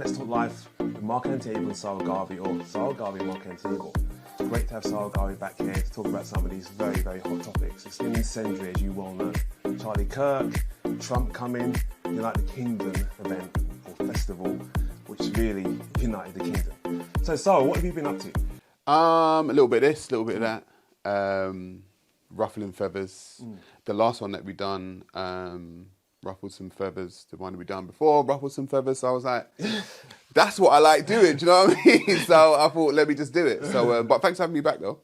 Let's Talk Life with Mark-Anthony Abel and Sa Ra Garvey, or Sa Ra Garvey and Mark-Anthony Abel. It's great to have Sa Ra Garvey back here to talk about some of these very, very hot topics. It's an incendiary, as you well know. Charlie Kirk, Trump coming, United Kingdom event or festival, which really united the kingdom. So, Sa, what have you been up to? A little bit of this, a little bit of that. Ruffling feathers. The last one that we done, ruffled some feathers. The one we done before, ruffled some feathers. So I was like, that's what I like doing. Do you know what I mean? So I thought, let me just do it. So, but thanks for having me back, though.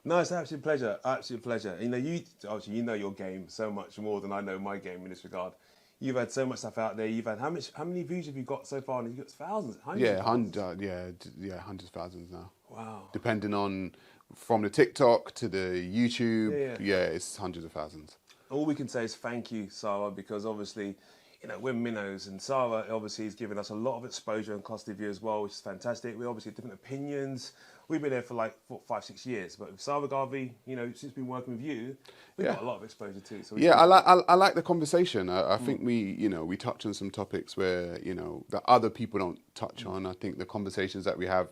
No, it's an absolute pleasure. Absolute pleasure. You know, you know your game so much more than I know my game in this regard. You've had so much stuff out there. You've had how many views have you got so far? You've got thousands, hundreds. Hundreds of thousands now. Wow. Depending on from the TikTok to the YouTube, it's hundreds of thousands. All we can say is thank you, Sarah, because obviously, you know, we're minnows, and Sarah obviously has given us a lot of exposure on ClusterView as well, which is fantastic. We obviously have different opinions. We've been there for like 5, 6 years, but with Sa Ra Garvey, you know, since we've been working with you, we've got a lot of exposure too. So I like the conversation. I think we touch on some topics where, that other people don't touch on. I think the conversations that we have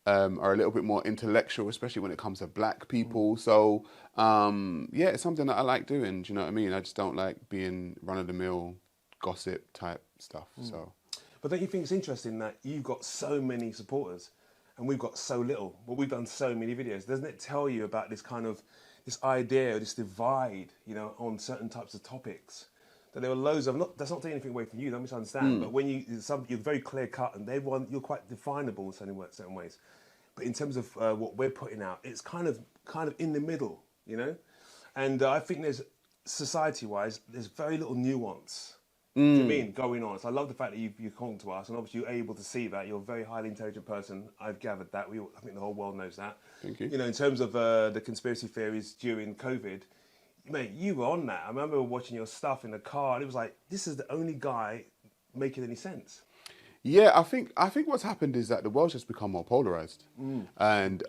are a little bit more intellectual, especially when it comes to black people. So, it's something that I like doing. Do you know what I mean? I just don't like being run-of-the-mill gossip type stuff. So, but don't you think it's interesting that you've got so many supporters and we've got so little, but we've done so many videos? Doesn't it tell you about this kind of, this idea, this divide, on certain types of topics? That there were loads of, that's not taking anything away from you, don't misunderstand, but when you're very clear cut and you're quite definable in certain ways. But in terms of what we're putting out, it's kind of in the middle, And I think there's, society-wise, there's very little nuance. Do you know what I mean, going on? So I love the fact that you come to us, and obviously you're able to see that. You're a very highly intelligent person. I've gathered that. I think the whole world knows that. Thank you. In terms of the conspiracy theories during COVID, mate, you were on that. I remember watching your stuff in the car, and it was like, this is the only guy making any sense. Yeah, I think what's happened is that the world's just become more polarized, and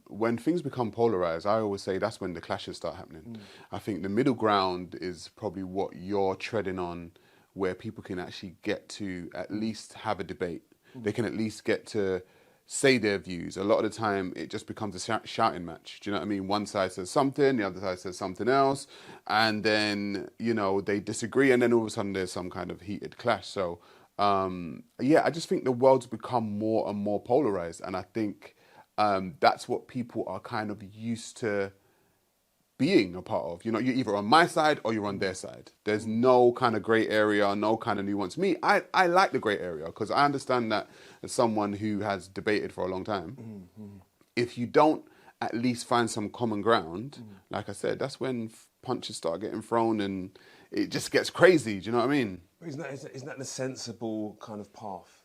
when things become polarized, I always say that's when the clashes start happening. I think the middle ground is probably what you're treading on, where people can actually get to at least have a debate. They can at least get to say their views. A lot of the time, it just becomes a shouting match. Do you know what I mean? One side says something, the other side says something else, and then, they disagree, and then all of a sudden there's some kind of heated clash. So, I just think the world's become more and more polarized, and I think that's what people are kind of used to being a part of. You're either on my side or you're on their side. There's no kind of grey area, no kind of nuance. Me, I like the grey area because I understand that as someone who has debated for a long time, if you don't at least find some common ground, like I said, that's when punches start getting thrown and it just gets crazy. Do you know what I mean? Isn't that the sensible kind of path?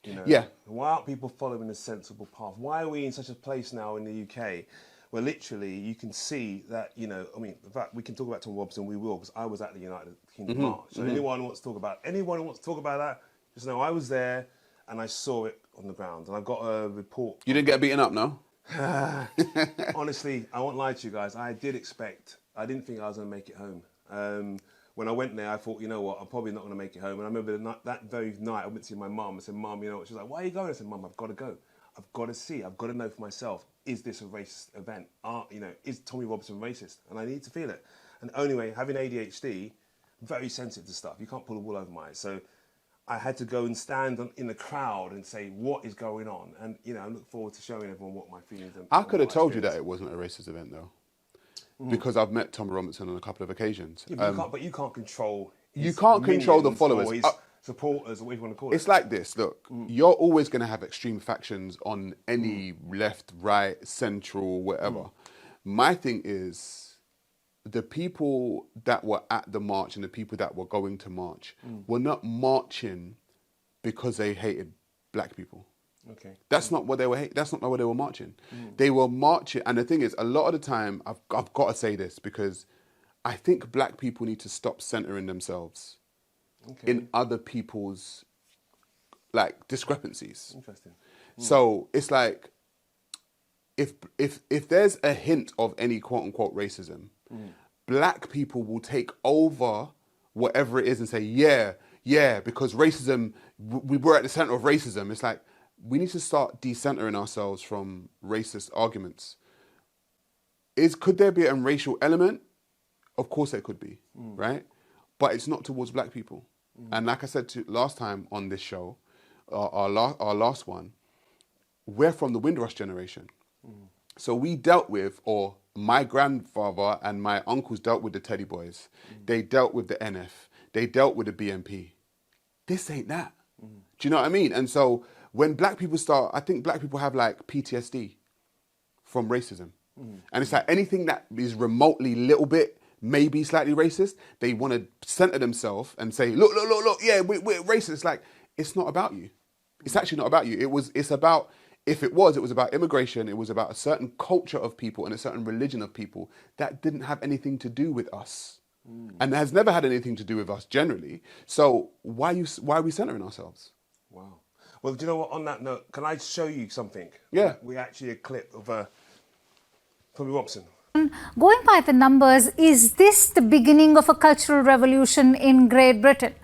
Yeah. Why aren't people following a sensible path? Why are we in such a place now in the UK where literally you can see that, in fact, we can talk about Tom Robson, we will, because I was at the United Kingdom March. So anyone who wants to talk about that, just know I was there and I saw it on the ground. And I got a report. You didn't get beaten up, no? Honestly, I won't lie to you guys. I didn't think I was going to make it home. When I went there, I thought, you know what, I'm probably not going to make it home. And I remember that very night, I went to see my mum. I said, Mum, She was like, why are you going? I said, Mum, I've got to go. I've got to see. I've got to know for myself. Is this a racist event? Is Tommy Robinson racist? And I need to feel it. And anyway, having ADHD, very sensitive to stuff. You can't pull a wool over my eyes. So I had to go and stand in the crowd and say, what is going on? And, I look forward to showing everyone what my feelings are. I could have told you that it wasn't a racist event, though. Because I've met Tommy Robinson on a couple of occasions. Yeah, but you can't control his You can't control the followers. Or his supporters, or whatever you want to call it. It's like this, look, you're always going to have extreme factions on any left, right, central, whatever. My thing is, the people that were at the march and the people that were going to march were not marching because they hated black people. Okay. That's not what they were. That's not what they were marching. They were marching, and the thing is, a lot of the time, I've got to say this because I think black people need to stop centering themselves in other people's discrepancies. Interesting. So it's like if there's a hint of any quote unquote racism, black people will take over whatever it is and say, yeah, yeah, because racism, we were at the center of racism. It's like, we need to start decentering ourselves from racist arguments. Could there be a racial element? Of course there could be, right? But it's not towards black people. And like I said last time on this show, our last one, we're from the Windrush generation. So we dealt with, or my grandfather and my uncles dealt with the Teddy Boys. They dealt with the NF. They dealt with the BNP. This ain't that. Do you know what I mean? And so when black people I think black people have like PTSD from racism. And it's like anything that is remotely little bit, maybe slightly racist, they want to center themselves and say, look, yeah, we're racist. It's like, it's not about you. It's actually not about you. It's about, if it was about immigration, it was about a certain culture of people and a certain religion of people that didn't have anything to do with us. And has never had anything to do with us generally. So why are we centering ourselves? Wow. Well, do you know what, on that note, can I show you something? Yeah. We actually a clip of Tommy Robson. Going by the numbers, is this the beginning of a cultural revolution in Great Britain?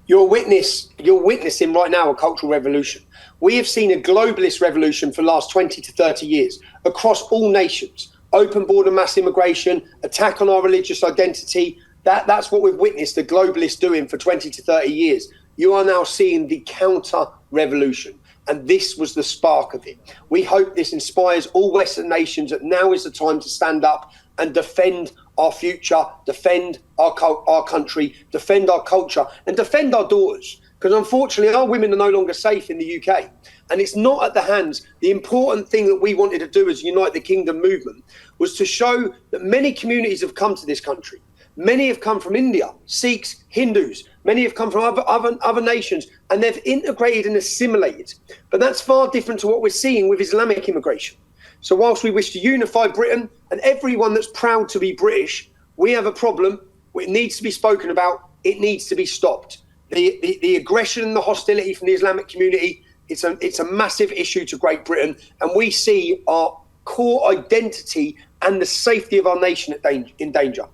You're witnessing right now a cultural revolution. We have seen a globalist revolution for the last 20 to 30 years across all nations. Open border mass immigration, attack on our religious identity. That's what we've witnessed the globalists doing for 20 to 30 years. You are now seeing the counter revolution. And this was the spark of it. We hope this inspires all Western nations that now is the time to stand up and defend our future, defend our country, defend our culture, and defend our daughters. Because unfortunately, our women are no longer safe in the UK. And it's not at the hands. The important thing that we wanted to do as Unite the Kingdom movement was to show that many communities have come to this country. Many have come from India, Sikhs, Hindus. Many have come from other nations, and they've integrated and assimilated. But that's far different to what we're seeing with Islamic immigration. So whilst we wish to unify Britain and everyone that's proud to be British, we have a problem. It needs to be spoken about. It needs to be stopped. The aggression and the hostility from the Islamic community, it's a massive issue to Great Britain, and we see our core identity and the safety of our nation in danger.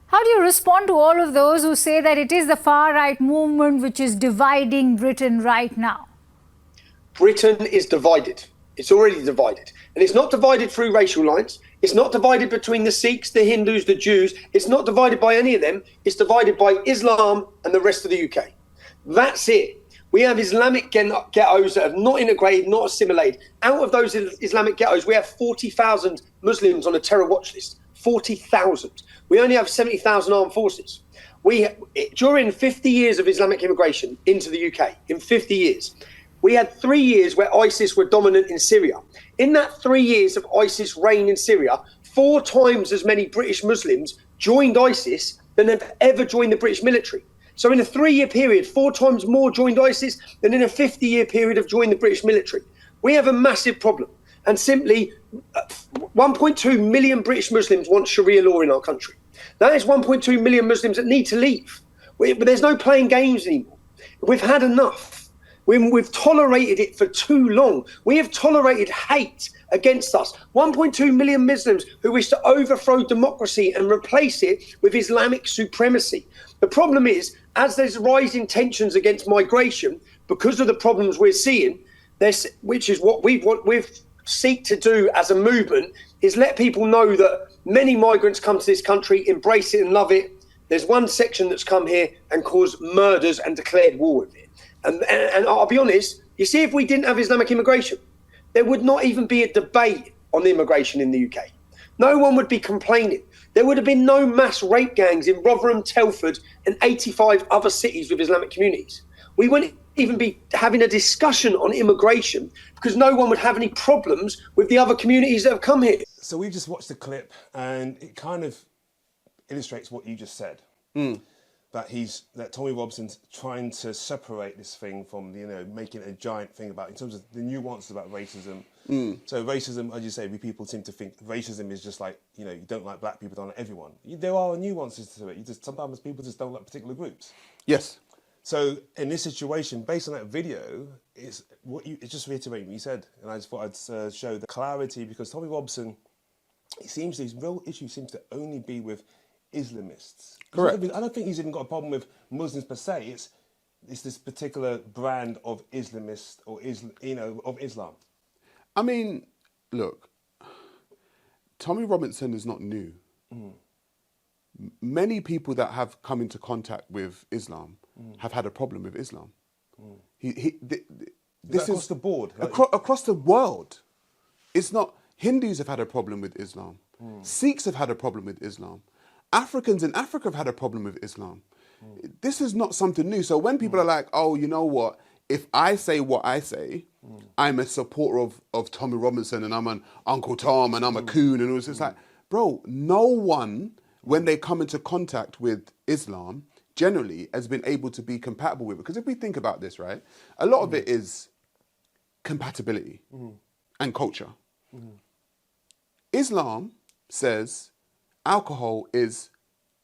How do you respond to all of those who say that it is the far-right movement which is dividing Britain right now? Britain is divided. It's already divided. And it's not divided through racial lines. It's not divided between the Sikhs, the Hindus, the Jews. It's not divided by any of them. It's divided by Islam and the rest of the UK. That's it. We have Islamic ghettos that have not integrated, not assimilated. Out of those Islamic ghettos, we have 40,000 Muslims on a terror watch list. 40,000. We only have 70,000 armed forces. During 50 years of Islamic immigration into the UK, in 50 years, we had 3 years where ISIS were dominant in Syria. In that 3 years of ISIS reign in Syria, 4 times as many British Muslims joined ISIS than have ever joined the British military. So in a 3-year period, 4 times more joined ISIS than in a 50-year period of joining the British military. We have a massive problem. And simply 1.2 million British Muslims want Sharia law in our country. That is 1.2 million Muslims that need to leave. But there's no playing games anymore. We've had enough. We've tolerated it for too long. We have tolerated hate against us. 1.2 million Muslims who wish to overthrow democracy and replace it with Islamic supremacy. The problem is, as there's rising tensions against migration, because of the problems we're seeing, which is what we've seek to do as a movement, is let people know that many migrants come to this country, embrace it and love it. There's one section that's come here and caused murders and declared war with it. And I'll be honest, you see, if we didn't have Islamic immigration, there would not even be a debate on immigration in the UK. No one would be complaining. There would have been no mass rape gangs in Rotherham, Telford and 85 other cities with Islamic communities. We wouldn't even be having a discussion on immigration because no one would have any problems with the other communities that have come here. So we've just watched the clip and it kind of illustrates what you just said. That Tommy Robson's trying to separate this thing from, making a giant thing about, in terms of the nuances about racism. So racism, as you say, people seem to think racism is just like, you don't like black people, don't like everyone. There are nuances to it. Sometimes people just don't like particular groups. Yes. So in this situation, based on that video, it's just reiterating what you said, and I just thought I'd show the clarity, because Tommy Robson, his real issue seems to only be with Islamists. Correct. I don't think he's even got a problem with Muslims per se. It's this particular brand of Islamist or of Islam. I mean, look, Tommy Robinson is not new. Many people that have come into contact with Islam have had a problem with Islam. This is across the board? Across the world. It's not... Hindus have had a problem with Islam. Sikhs have had a problem with Islam. Africans in Africa have had a problem with Islam. This is not something new. So when people are like, oh, you know what? If I say what I say, I'm a supporter of Tommy Robinson and I'm an Uncle Tom and I'm a coon and all this. It's like, bro, no one, when they come into contact with Islam, generally has been able to be compatible with it. Because if we think about this, right, a lot of it is compatibility and culture. Islam says alcohol is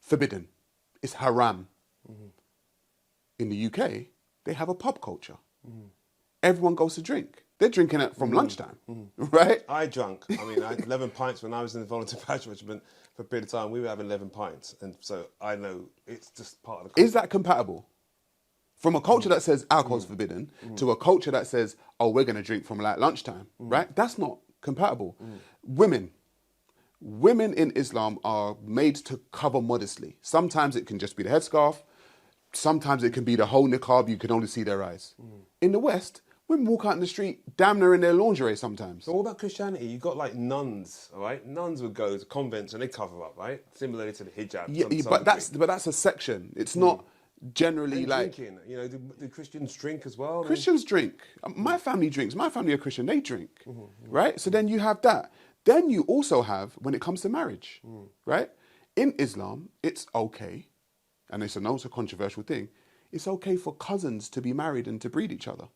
forbidden. It's haram. In the UK, they have a pub culture. Everyone goes to drink. They're drinking it from lunchtime, right? I drank. I mean, I had 11 pints when I was in the volunteer badge regiment for a period of time. We were having 11 pints. And so I know it's just part of the culture. Is that compatible? From a culture that says alcohol's forbidden to a culture that says, oh, we're going to drink from like lunchtime, right? That's not compatible. Women in Islam are made to cover modestly. Sometimes it can just be the headscarf. Sometimes it can be the whole niqab. You can only see their eyes. In the West, women walk out in the street damn near in their lingerie sometimes. But what about Christianity? You've got like nuns, all right? Nuns would go to convents and they cover up, right? Similarly to the hijab. Yeah, but that's a section. It's not generally and like... drinking, do Christians drink as well? Christians drink. My family drinks. My family are Christian. They drink, right? So then you have that. Then you also have, when it comes to marriage, right? In Islam, it's okay, and it's a controversial thing, it's okay for cousins to be married and to breed each other.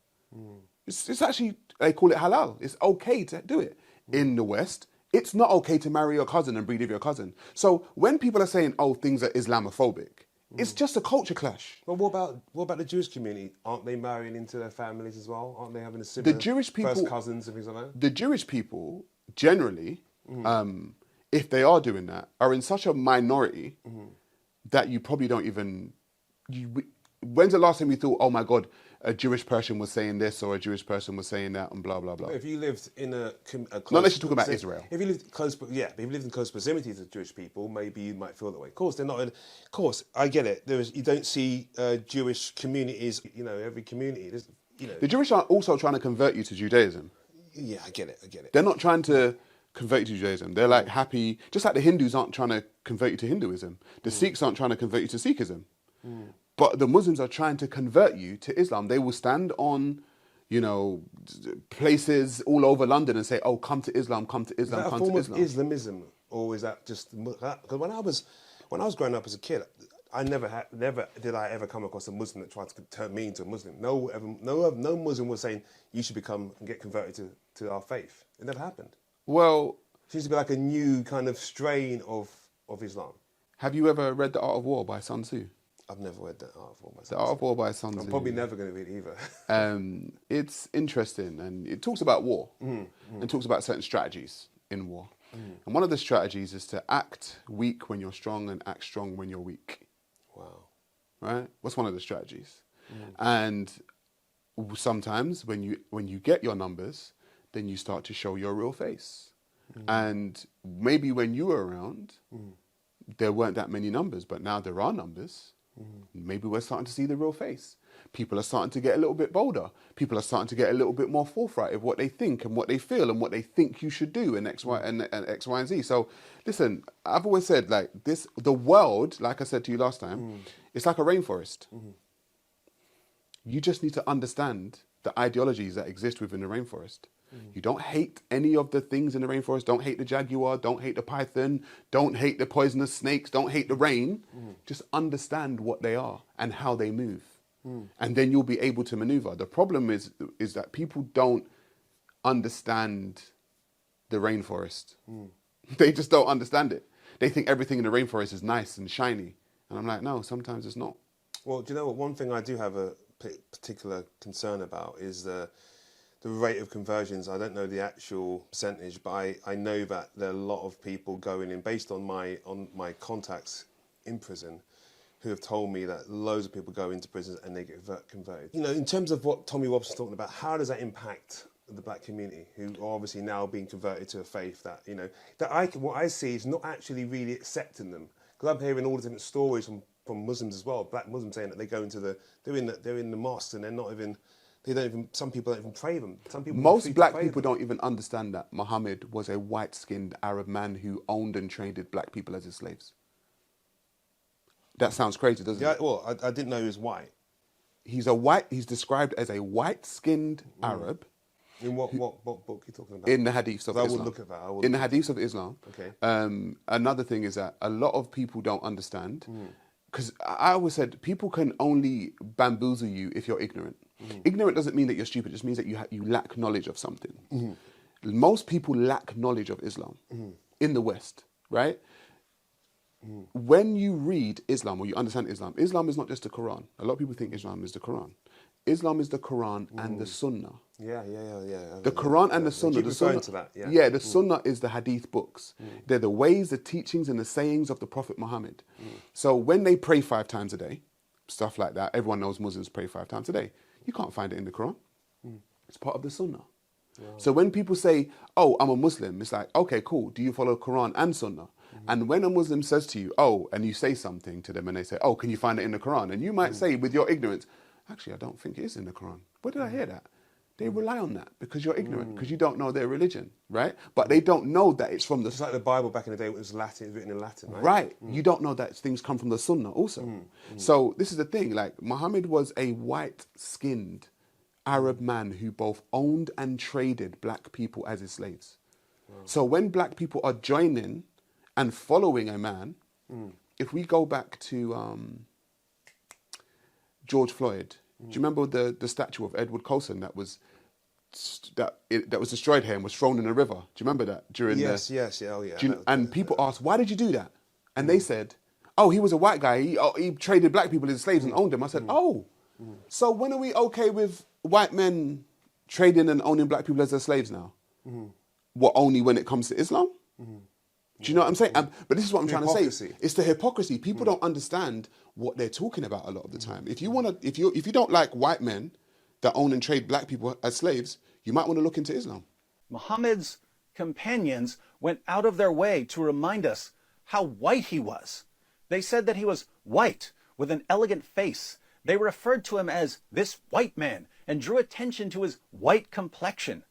It's actually, they call it halal. It's okay to do it. In the West, it's not okay to marry your cousin and breed with your cousin. So when people are saying, oh, things are Islamophobic, it's just a culture clash. Well, what about the Jewish community? Aren't they marrying into their families as well? Aren't they having a similar The Jewish people, first cousins and things like that? The Jewish people, generally, if they are doing that, are in such a minority that you probably don't even... When's the last time you thought, oh my God, a Jewish person was saying this or a Jewish person was saying that and blah, blah, blah? If you lived in a close... Not unless you're talking about Israel. If you lived close, but if you lived in close proximity to Jewish people, maybe you might feel that way. Of course, they're not... Of course, I get it. You don't see Jewish communities, every community. The Jewish are also trying to convert you to Judaism. Yeah, I get it. They're not trying to convert you to Judaism. They're like happy... Just like the Hindus aren't trying to convert you to Hinduism. The Sikhs aren't trying to convert you to Sikhism. But the Muslims are trying to convert you to Islam. They will stand on, places all over London and say, oh, come to Islam, come to Islam, come to Islam. Is that a form of Islamism, or is that just... Because when I was growing up as a kid, I never did I ever come across a Muslim that tried to turn me into a Muslim. No Muslim was saying, you should become and get converted to our faith. It never happened. Well... It seems to be like a new kind of strain of Islam. Have you ever read The Art of War by Sun Tzu? I've never read The Art of War by Sun Tzu. The Art of War by Sun Tzu. I'm probably never going to read it either. It's interesting, and it talks about war and talks about certain strategies in war. And one of the strategies is to act weak when you're strong and act strong when you're weak. Wow. Right? What's one of the strategies? And sometimes when you get your numbers, then you start to show your real face. And maybe when you were around, there weren't that many numbers, but now there are numbers. Maybe we're starting to see the real face. People are starting to get a little bit bolder. People are starting to get a little bit more forthright of what they think and what they feel and what they think you should do and X, Y, and Z. So listen, I've always said the world, like I said to you last time, it's like a rainforest. You just need to understand the ideologies that exist within the rainforest. You don't hate any of the things in the rainforest. Don't hate the jaguar. Don't hate the python. Don't hate the poisonous snakes. Don't hate the rain. Just understand what they are and how they move. And then you'll be able to maneuver. The problem is that people don't understand the rainforest. They just don't understand it. They think everything in the rainforest is nice and shiny. And I'm like, no, sometimes it's not. Well, do you know what? One thing I do have a particular concern about is the rate of conversions. I don't know the actual percentage, but I know that there are a lot of people going in based on my contacts in prison who have told me that loads of people go into prisons and they get converted. You know, in terms of what Tommy Robson's talking about, how does that impact the black community who are obviously now being converted to a faith that, you know, what I see is not actually really accepting them? Because I'm hearing all the different stories from Muslims as well, black Muslims saying that they go into they're in the mosques and some people don't even pray them. Some people Most black people don't even understand that Muhammad was a white-skinned Arab man who owned and traded black people as his slaves. That sounds crazy, doesn't it? Yeah, well, I didn't know he was white. He's described as a white-skinned Arab. In what book are you talking about? In the Hadiths of Islam. I will look at that. In the Hadiths of Islam. Okay. Another thing is that a lot of people don't understand, because I always said people can only bamboozle you if you're ignorant. Ignorant doesn't mean that you're stupid. It just means that you lack knowledge of something. Most people lack knowledge of Islam in the West, right? When you read Islam or you understand Islam, Islam is not just the Quran. A lot of people think Islam is the Quran. Islam is the Quran and the Sunnah. Yeah. The Quran and the Sunnah. Keep referring to that, yeah. Yeah, the Sunnah is the Hadith books. They're the ways, the teachings, and the sayings of the Prophet Muhammad. So when they pray 5 times a day, stuff like that, everyone knows Muslims pray 5 times a day. You can't find it in the Quran. It's part of the Sunnah. Wow. So when people say, oh, I'm a Muslim, it's like, okay, cool. Do you follow Quran and Sunnah? And when a Muslim says to you, oh, and you say something to them and they say, oh, can you find it in the Quran? And you might say with your ignorance, actually, I don't think it is in the Quran. Where did I hear that? They rely on that because you're ignorant, because you don't know their religion, right? But they don't know that it's from the... It's like the Bible back in the day, it was Latin, written in Latin, right? Right. You don't know that things come from the Sunnah also. So this is the thing, like Muhammad was a white-skinned Arab man who both owned and traded black people as his slaves. So when black people are joining and following a man, if we go back to George Floyd, do you remember the statue of Edward Colson that was destroyed here and was thrown in a river? Do you remember that during Yes, oh yeah. And people asked, why did you do that? And they said, oh, he was a white guy. He traded black people as slaves and owned them. I said, so when are we okay with white men trading and owning black people as their slaves now? What, only when it comes to Islam? Do you know what I'm saying? But this is what I'm trying to say. It's the hypocrisy. People don't understand what they're talking about a lot of the time. If you don't like white men that own and trade black people as slaves, you might want to look into Islam. Muhammad's companions went out of their way to remind us how white he was. They said that he was white with an elegant face. They referred to him as this white man and drew attention to his white complexion.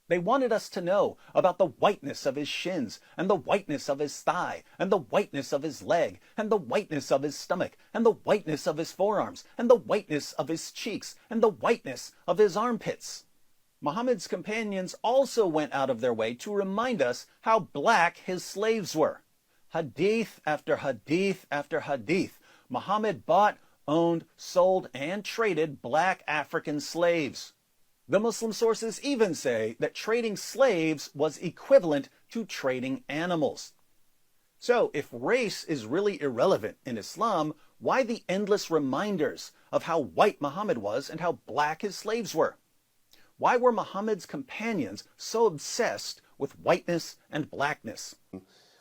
They wanted us to know about the whiteness of his shins, and the whiteness of his thigh, and the whiteness of his leg, and the whiteness of his stomach, and the whiteness of his forearms, and the whiteness of his cheeks, and the whiteness of his armpits. Muhammad's companions also went out of their way to remind us how black his slaves were. Hadith after hadith after hadith, Muhammad bought, owned, sold, and traded black African slaves. The Muslim sources even say that trading slaves was equivalent to trading animals. So if race is really irrelevant in Islam, why the endless reminders of how white Muhammad was and how black his slaves were? Why were Muhammad's companions so obsessed with whiteness and blackness?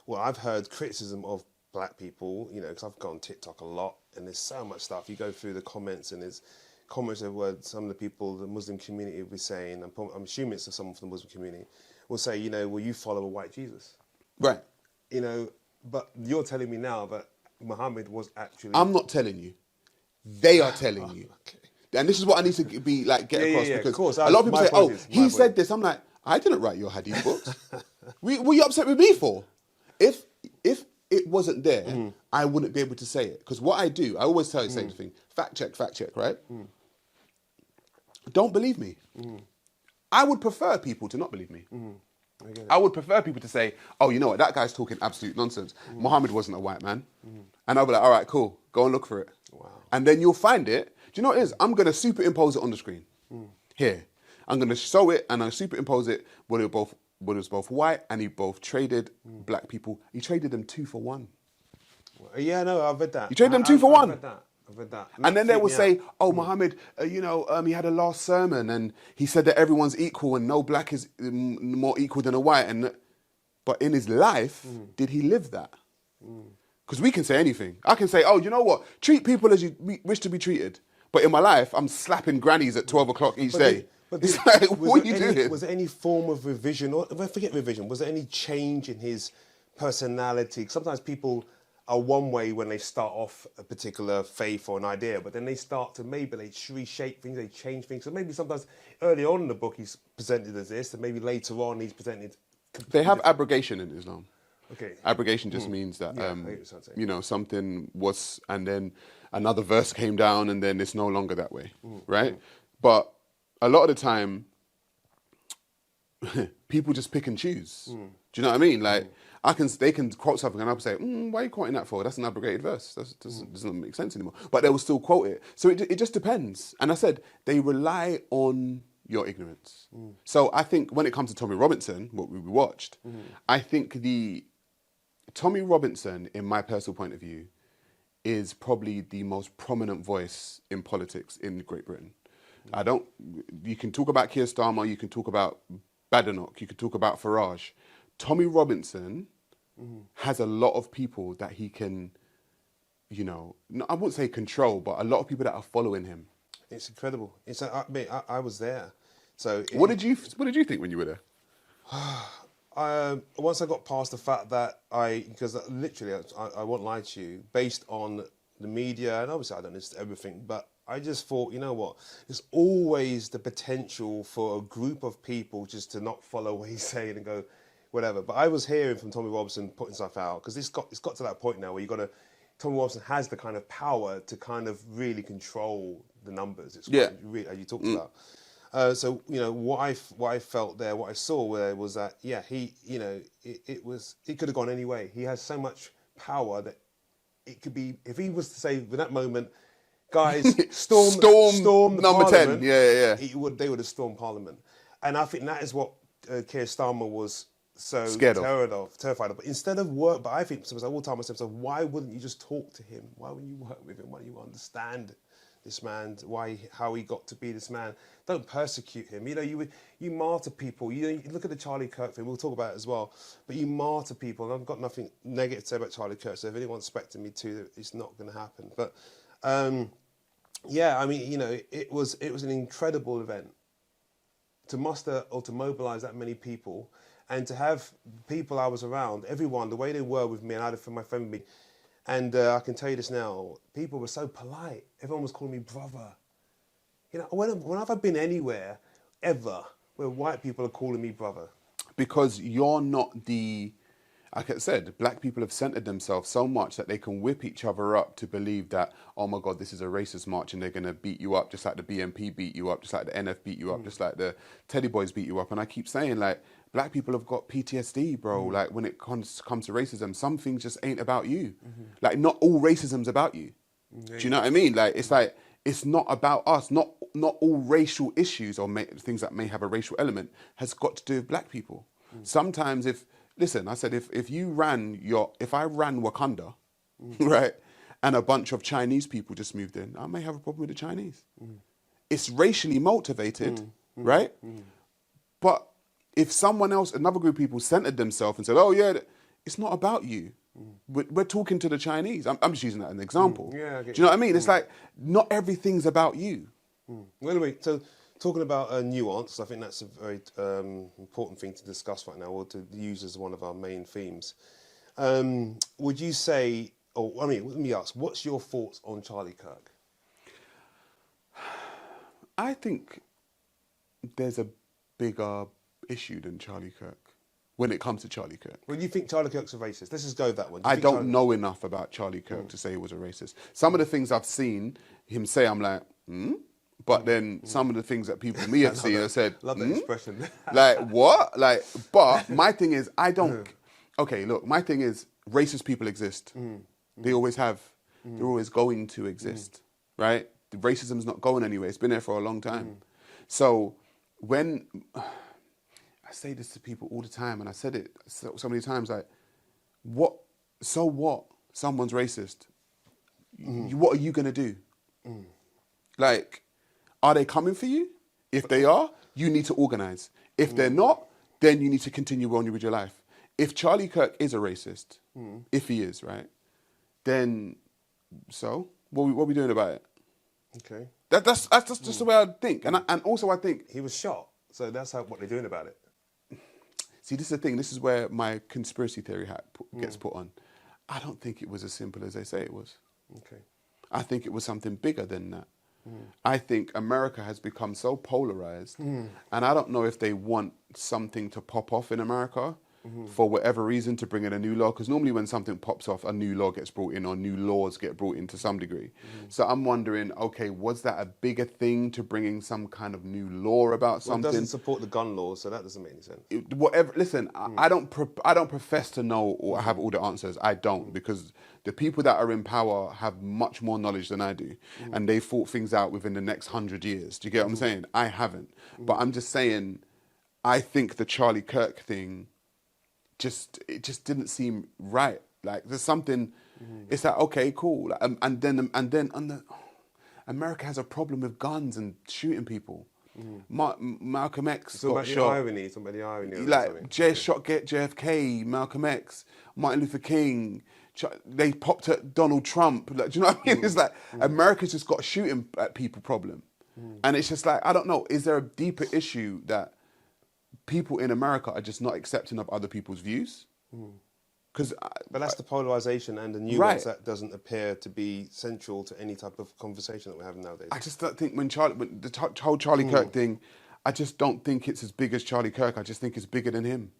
Well, I've heard criticism of black people, you know, because I've gone on TikTok a lot, and there's so much stuff. You go through the comments, and there's comments of what some of the people, the Muslim community will be saying, I'm assuming it's someone from the Muslim community, will say, you know, well, you follow a white Jesus. Right. You know, but you're telling me now that Muhammad was actually... I'm not telling you. They are telling you. Okay. And this is what I need to get across, because of course. a lot of people say, he said this. I'm like, I didn't write your hadith books. What are you upset with me for? If it wasn't there, I wouldn't be able to say it. Because what I do, I always tell you the same thing, fact check, right? Don't believe me. I would prefer people to not believe me. I would prefer people to say, oh, you know what, that guy's talking absolute nonsense. Muhammad wasn't a white man. And I'll be like, all right, cool, go and look for it. Wow. And then you'll find it. Do you know what it is? I'm going to superimpose it on the screen. Here. I'm going to show it and I'll superimpose it when it was both white and he both traded black people. He traded them 2 for 1. Yeah, no, I've read that. He traded them 2 for 1. I've read that. And then they will say, oh, Muhammad, he had a last sermon and he said that everyone's equal and no black is more equal than a white. But in his life, did he live that? Because we can say anything. I can say, oh, you know what? Treat people as you wish to be treated. But in my life, I'm slapping grannies at 12 o'clock each day. It's like, what are you doing? Was there any form of revision, or forget revision, was there any change in his personality? Sometimes people are one way when they start off a particular faith or an idea, but then they start to, maybe they reshape things, they change things. So maybe sometimes early on in the book he's presented as this, and maybe later on he's presented... They have abrogation in Islam. Okay. Abrogation just means that, you know, something was, and then another verse came down, and then it's no longer that way, right? But a lot of the time, people just pick and choose. Do you know what I mean? Like, they can quote something, and I'll say, why are you quoting that for? That's an abrogated verse. That doesn't make sense anymore. But they will still quote it. So it just depends. And I said, they rely on your ignorance. So I think when it comes to Tommy Robinson, what we watched, I think Tommy Robinson, in my personal point of view, is probably the most prominent voice in politics in Great Britain. You can talk about Keir Starmer, you can talk about Badenoch, you can talk about Farage. Tommy Robinson has a lot of people that he can, you know, I wouldn't say control, but a lot of people that are following him. It's incredible. I was there. So what did you think when you were there? Once I got past the fact that because literally, I won't lie to you, based on the media, and obviously I don't listen to everything, but I just thought, you know what, there's always the potential for a group of people just to not follow what he's saying and go, whatever. But I was hearing from Tommy Robinson putting stuff out, because it's got to that point now where Tommy Robinson has the kind of power to kind of really control the numbers. It's really, as you talked about. So, you know, what I felt there, what I saw there was that, he, you know, it could have gone any way. He has so much power that it could be, if he was to say in that moment, guys, storm number Parliament, 10. Yeah. They would have stormed Parliament. And I think that is what Keir Starmer was so terrified of. But instead of work, but I think sometimes I will tell myself, why wouldn't you just talk to him? Why wouldn't you work with him? Why don't you understand this man, how he got to be this man? Don't persecute him. You know, you martyr people. You look at the Charlie Kirk thing. We'll talk about it as well. But you martyr people, and I've got nothing negative to say about Charlie Kirk. So if anyone's expecting me to, it's not going to happen. But I mean, you know, it was an incredible event to muster or to mobilise that many people, and to have people I was around, everyone, the way they were with me, and I had my friend with me. And I can tell you this now, people were so polite. Everyone was calling me brother. You know, when have I been anywhere, ever, where white people are calling me brother? Because you're not like I said, black people have centered themselves so much that they can whip each other up to believe that, oh my God, this is a racist march and they're going to beat you up just like the BNP beat you up, just like the NF beat you up, just like the Teddy Boys beat you up. And I keep saying, like, black people have got PTSD, bro. Like, when it comes to racism, some things just ain't about you. Like, not all racism's about you. Do you know what I mean? Like, it's not about us. Not all racial issues or things that may have a racial element has got to do with black people. Sometimes listen, I said, if I ran Wakanda, right, and a bunch of Chinese people just moved in, I may have a problem with the Chinese. It's racially motivated, right? But if someone else, another group of people centered themselves and said, oh yeah, it's not about you. We're talking to the Chinese. I'm just using that as an example. Do you know what I mean? It's like, not everything's about you. Well, anyway, so talking about nuance, I think that's a very important thing to discuss right now, or to use as one of our main themes. Would you say, let me ask, what's your thoughts on Charlie Kirk? I think there's a bigger issue than Charlie Kirk when it comes to Charlie Kirk. Well, you think Charlie Kirk's a racist? Let's just go with that one. I don't know enough about Charlie Kirk to say he was a racist. Some of the things I've seen him say, I'm like, But then some of the things that people me have seen have said, love that expression. Like, what? Like, but my thing is, okay, look, my thing is, racist people exist. They always have. They're always going to exist, right? The racism's not going anywhere. It's been there for a long time. So when I say this to people all the time, and I said it so many times, like, so what? Someone's racist. What are you going to do? Like, are they coming for you? If they are, you need to organise. If they're not, then you need to continue on with your life. If Charlie Kirk is a racist, if he is, right, then so what are we doing about it? Okay. That's just the way I think, and also I think He was shot, so that's what they're doing about it. See, this is the thing. This is where my conspiracy theory hat gets put on. I don't think it was as simple as they say it was. Okay. I think it was something bigger than that. I think America has become so polarized, and I don't know if they want something to pop off in America for whatever reason to bring in a new law, because normally when something pops off, a new law gets brought in or new laws get brought in to some degree. So I'm wondering, okay, was that a bigger thing to bring in some kind of new law about something? It doesn't support the gun laws, so that doesn't make any sense. Whatever. Listen, I don't profess to know or have all the answers. I don't, because the people that are in power have much more knowledge than I do, and they thought things out within the next 100 years. Do you get what I'm saying? I haven't, but I'm just saying, I think the Charlie Kirk thing it just didn't seem right. Like there's something. It's like, okay, cool, like, and then America has a problem with guns and shooting people. Malcolm X got shot. Somebody irony. Like JFK, Malcolm X, Martin Luther King. They popped at Donald Trump. Like, do you know what I mean? It's like America's just got a shooting at people problem, and it's just like, I don't know. Is there a deeper issue that people in America are just not accepting of other people's views? But that's the polarization and the nuance that doesn't appear to be central to any type of conversation that we're having nowadays. I just don't think when the whole Charlie Kirk thing, I just don't think it's as big as Charlie Kirk. I just think it's bigger than him.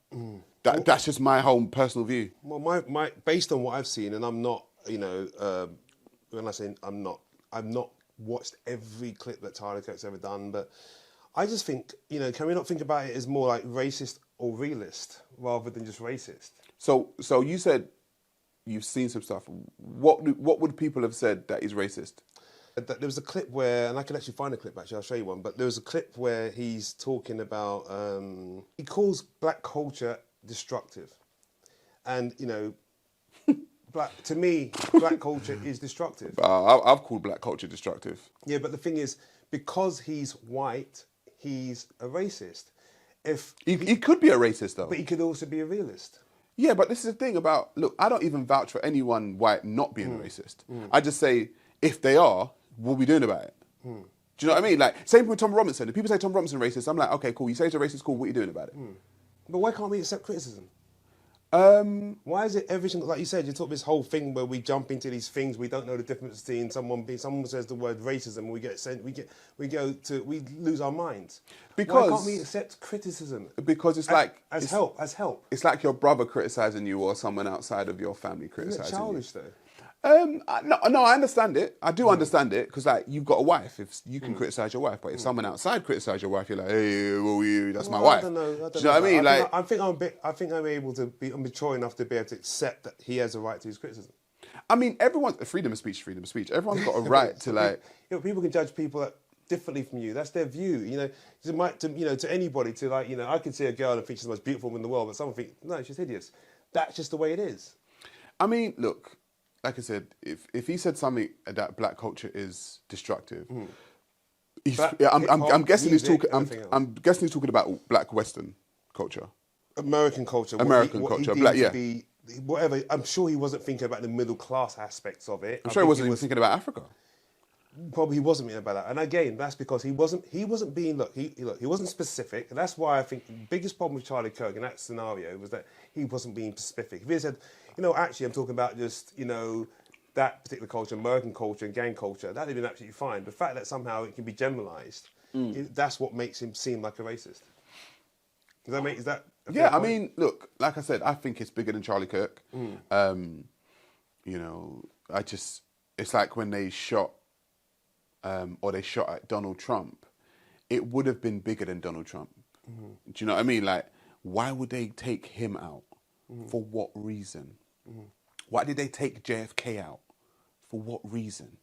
That's just my whole personal view. Well, my based on what I've seen, and I'm not, when I say I've not watched every clip that Charlie Kirk's ever done, but I just think, can we not think about it as more like racist or realist rather than just racist? So you said you've seen some stuff. What would people have said that is racist? There was a clip where, and I can actually find a clip actually, I'll show you one, but there was a clip where he's talking about, he calls black culture destructive. And, to me, black culture is destructive. I've called black culture destructive. Yeah, but the thing is, because he's white, he's a racist. He could be a racist, though. But he could also be a realist. Yeah, but this is the thing about, look, I don't even vouch for anyone white not being racist. I just say, if they are, what are we doing about it? Do you know what I mean? Like, same with Tom Robinson. If people say Tom Robinson racist, I'm like, okay, cool. You say he's a racist, cool. What are you doing about it? But why can't we accept criticism? Why is it every single, like you said, you talk this whole thing where we jump into these things, we don't know the difference between someone says the word racism, we lose our minds. Because why can't we accept criticism? Because it's help. It's like your brother criticizing you or someone outside of your family criticizing Isn't it childish you. though? No, I understand it. I do understand it, because like, you've got a wife. If you can criticize your wife, but if someone outside criticizes your wife, you're like, hey, that's my wife. I don't know. Do you know what I mean? I think I'm able to be mature enough to be able to accept that he has a right to his criticism. I mean, everyone's freedom of speech. Everyone's got a right to like. People can judge people differently from you. That's their view. To anybody, to like, I can see a girl and think she's the most beautiful woman in the world, but someone think, no, she's hideous. That's just the way it is. I mean, look. Like I said, if he said something that black culture is destructive, I'm guessing he's talking. I'm guessing he's talking about black Western culture, American culture, whatever. I'm sure he wasn't thinking about the middle class aspects of it. I'm sure he wasn't even thinking about Africa. Probably he wasn't thinking about that, and again, that's because he wasn't being he wasn't specific, and that's why I think the biggest problem with Charlie Kirk in that scenario was that he wasn't being specific. If he had said, actually, I'm talking about just, that particular culture, American culture and gang culture, that would have been absolutely fine. The fact that somehow it can be generalised, that's what makes him seem like a racist. Is that a fair point? I mean, look, like I said, I think it's bigger than Charlie Kirk. It's like when they shot, they shot at Donald Trump, it would have been bigger than Donald Trump. Do you know what I mean? Like, why would they take him out? For what reason? Why did they take JFK out? For what reason?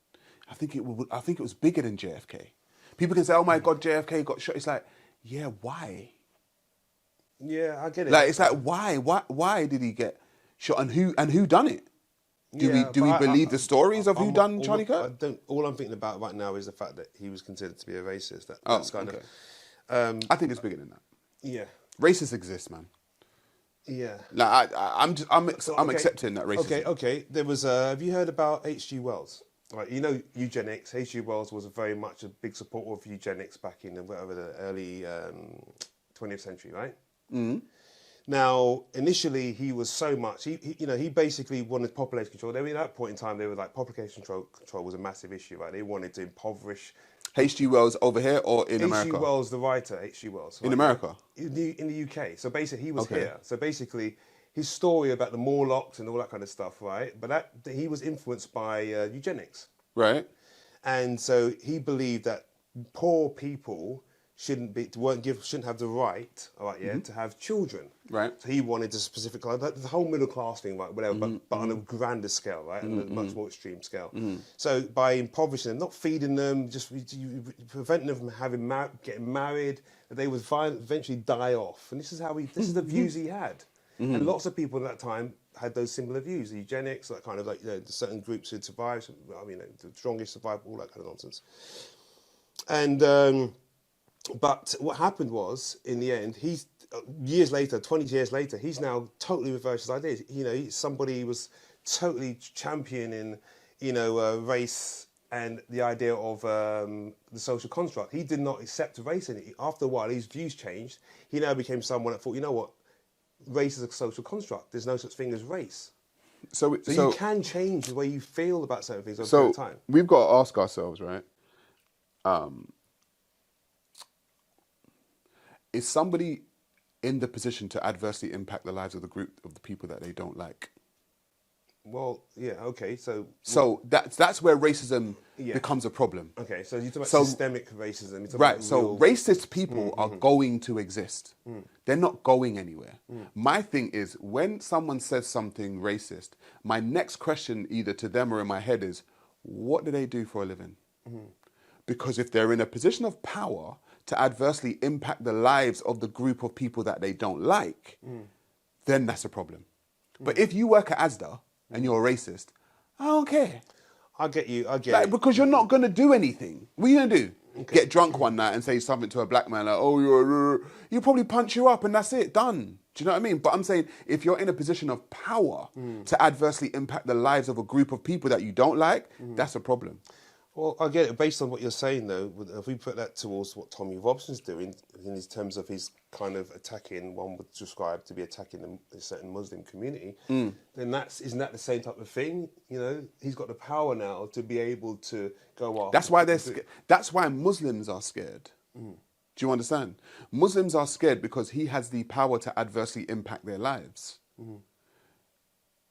I think it was bigger than JFK. People can say, "Oh my God, JFK got shot." It's like, yeah, why? Yeah, I get it. Like, it's like, why? Why did he get shot? And who done it? Do we believe the stories of who done Charlie Kirk? All I'm thinking about right now is the fact that he was considered to be a racist. That's kind of. I think it's bigger than that. Yeah. Racists exist, man. Yeah. Like I'm Okay. accepting that racism. Okay. There was. Have you heard about H.G. Wells? Right. You know eugenics. H.G. Wells was very much a big supporter of eugenics back in the early 20th century, right? Mm. Now, initially, he was so much. He basically wanted population control. At that point in time, they were like population control was a massive issue, right? They wanted to impoverish. H.G. Wells over here or in America? H.G. Wells, the writer, H.G. Wells. Right? In America? In the UK. So basically, he was here. So basically, his story about the Morlocks and all that kind of stuff, right? But he was influenced by eugenics. Right. And so he believed that poor people shouldn't have the right, all right, to have children. Right. So he wanted a specific, like the whole middle class thing, right, whatever, but on a grander scale, right, on a much more extreme scale. So by impoverishing them, not feeding them, just preventing them from getting married, they would eventually die off. And this is the views he had. And lots of people at that time had those similar views, eugenics, that kind of like, the certain groups who'd survive, the strongest survive, all that kind of nonsense. And but what happened was, in the end, he's 20 years later, he's now totally reversed his ideas. Somebody was totally championing, race and the idea of the social construct. He did not accept race in it. After a while, his views changed. He now became someone that thought, you know what, race is a social construct. There's no such thing as race. So you can change the way you feel about certain things over time. We've got to ask ourselves, right? Is somebody in the position to adversely impact the lives of the group of the people that they don't like? Well, yeah, okay, so that's where racism becomes a problem. Okay, so you're talking about systemic racism. Right, so racist people are going to exist. They're not going anywhere. My thing is, when someone says something racist, my next question either to them or in my head is, what do they do for a living? Because if they're in a position of power to adversely impact the lives of the group of people that they don't like, then that's a problem. But if you work at Asda and you're a racist, I don't care. I get you, it. Because you're not going to do anything. What are you going to do? Okay. Get drunk one night and say something to a black man like, oh, you'll probably punch you up and that's it, done. Do you know what I mean? But I'm saying, if you're in a position of power to adversely impact the lives of a group of people that you don't like, that's a problem. Well, I get it. Based on what you're saying, though, if we put that towards what Tommy Robson's doing, in his terms of his kind of attacking, one would describe to be attacking a certain Muslim community, then isn't that the same type of thing? He's got the power now to be able to go off. That's why that's why Muslims are scared. Do you understand? Muslims are scared because he has the power to adversely impact their lives.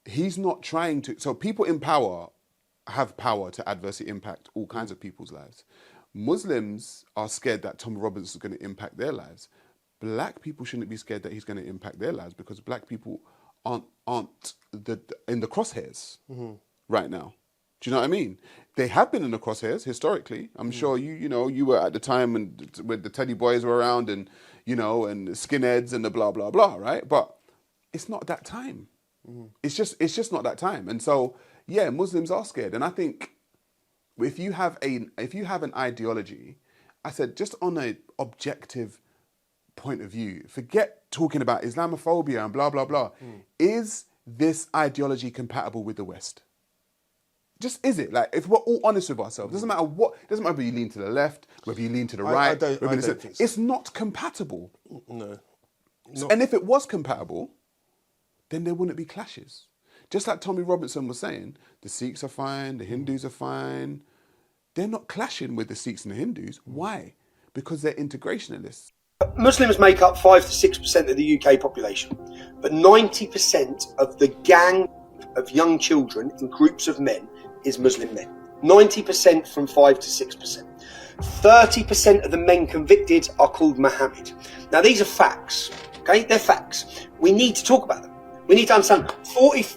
He's not trying to. So people in power have power to adversely impact all kinds of people's lives. Muslims are scared that Tom Robbins is going to impact their lives. Black people shouldn't be scared that he's going to impact their lives because black people aren't in the crosshairs right now. Do you know what I mean? They have been in the crosshairs historically. I'm sure you were at the time when the Teddy Boys were around and and skinheads and the blah blah blah, right? But it's not that time. It's just not that time. And so yeah, Muslims are scared. And I think if you have an ideology, I said just on an objective point of view, forget talking about Islamophobia and blah, blah, blah. Is this ideology compatible with the West? Just is it? Like, if we're all honest with ourselves, doesn't matter whether you lean to the left, whether you lean to the right. I don't think so. It's not compatible. No. And if it was compatible, then there wouldn't be clashes. Just like Tommy Robinson was saying, the Sikhs are fine, the Hindus are fine. They're not clashing with the Sikhs and the Hindus. Why? Because they're integrationalists. Muslims make up 5 to 6% of the UK population, but 90% of the gang of young children in groups of men is Muslim men. 90% from 5 to 6%. 30% of the men convicted are called Mohammed. Now these are facts, okay? They're facts. We need to talk about them. We need to understand,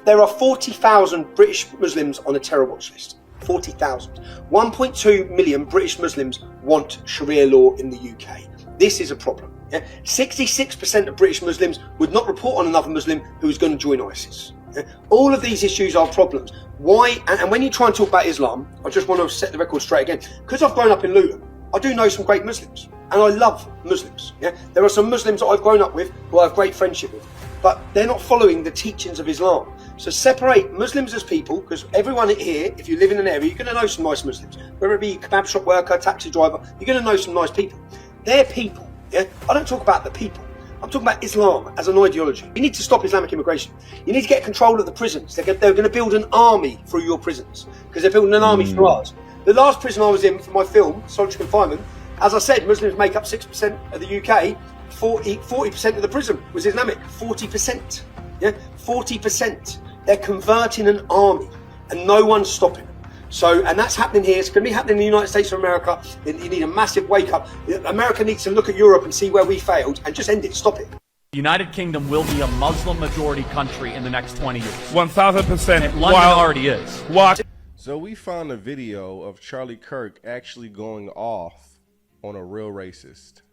there are 40,000 British Muslims on a terror watch list. 40,000. 1.2 million British Muslims want Sharia law in the UK. This is a problem. Yeah? 66% of British Muslims would not report on another Muslim who is going to join ISIS. Yeah? All of these issues are problems. Why? And when you try and talk about Islam, I just want to set the record straight again. Because I've grown up in Luton, I do know some great Muslims. And I love Muslims. Yeah? There are some Muslims that I've grown up with who I have great friendship with. but they're not following the teachings of Islam. So separate Muslims as people, because everyone here, if you live in an area, you're going to know some nice Muslims. Whether it be a kebab shop worker, taxi driver, you're going to know some nice people. They're people. Yeah, I don't talk about the people. I'm talking about Islam as an ideology. You need to stop Islamic immigration. You need to get control of the prisons. They're going to build an army through your prisons, because they're building an army through ours. The last prison I was in for my film, Solitary Confinement, as I said, Muslims make up 6% of the UK. 40% of the prison was Islamic. 40%. Yeah, 40%. They're converting an army, and no one's stopping them. So, and that's happening here. It's going to be happening in the United States of America. You need a massive wake up. America needs to look at Europe and see where we failed and just end it. Stop it. The United Kingdom will be a Muslim majority country in the next 20 years. 1000%. London already is. What? So we found a video of Charlie Kirk actually going off on a real racist.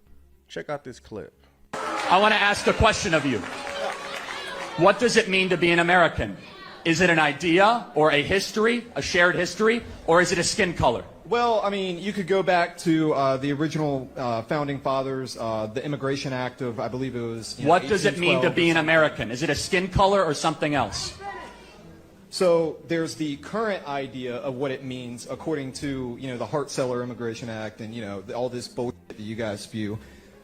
Check out this clip. I want to ask a question of you. What does it mean to be an American? Is it an idea or a history, a shared history, or is it a skin color? Well, I mean, you could go back to the original founding fathers, the Immigration Act of, I believe it was. What does it mean to be an American? Is it a skin color or something else? So there's the current idea of what it means according to, the Hart-Celler Immigration Act and, all this bullshit that you guys spew.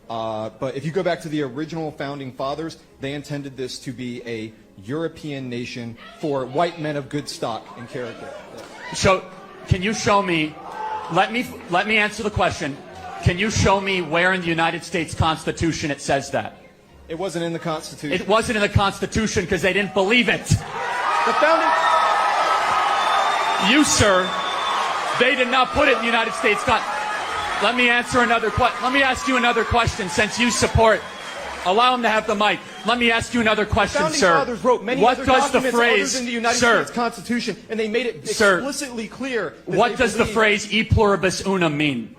But if you go back to the original founding fathers, they intended this to be a European nation for white men of good stock and character. So, can you show me, let me answer the question. Can you show me where in the United States Constitution it says that? It wasn't in the Constitution. It wasn't in the Constitution because they didn't believe it. The founding... You, sir, they did not put it in the United States Constitution. Let me answer another question. Let me ask you another question since you support. Allow him to have the mic. Let me ask you another question, Founding sir. Fathers wrote many what other does the documents phrase, other than the United sir, States Constitution, and they made it sir, explicitly clear. That what does the phrase "e pluribus unum" mean?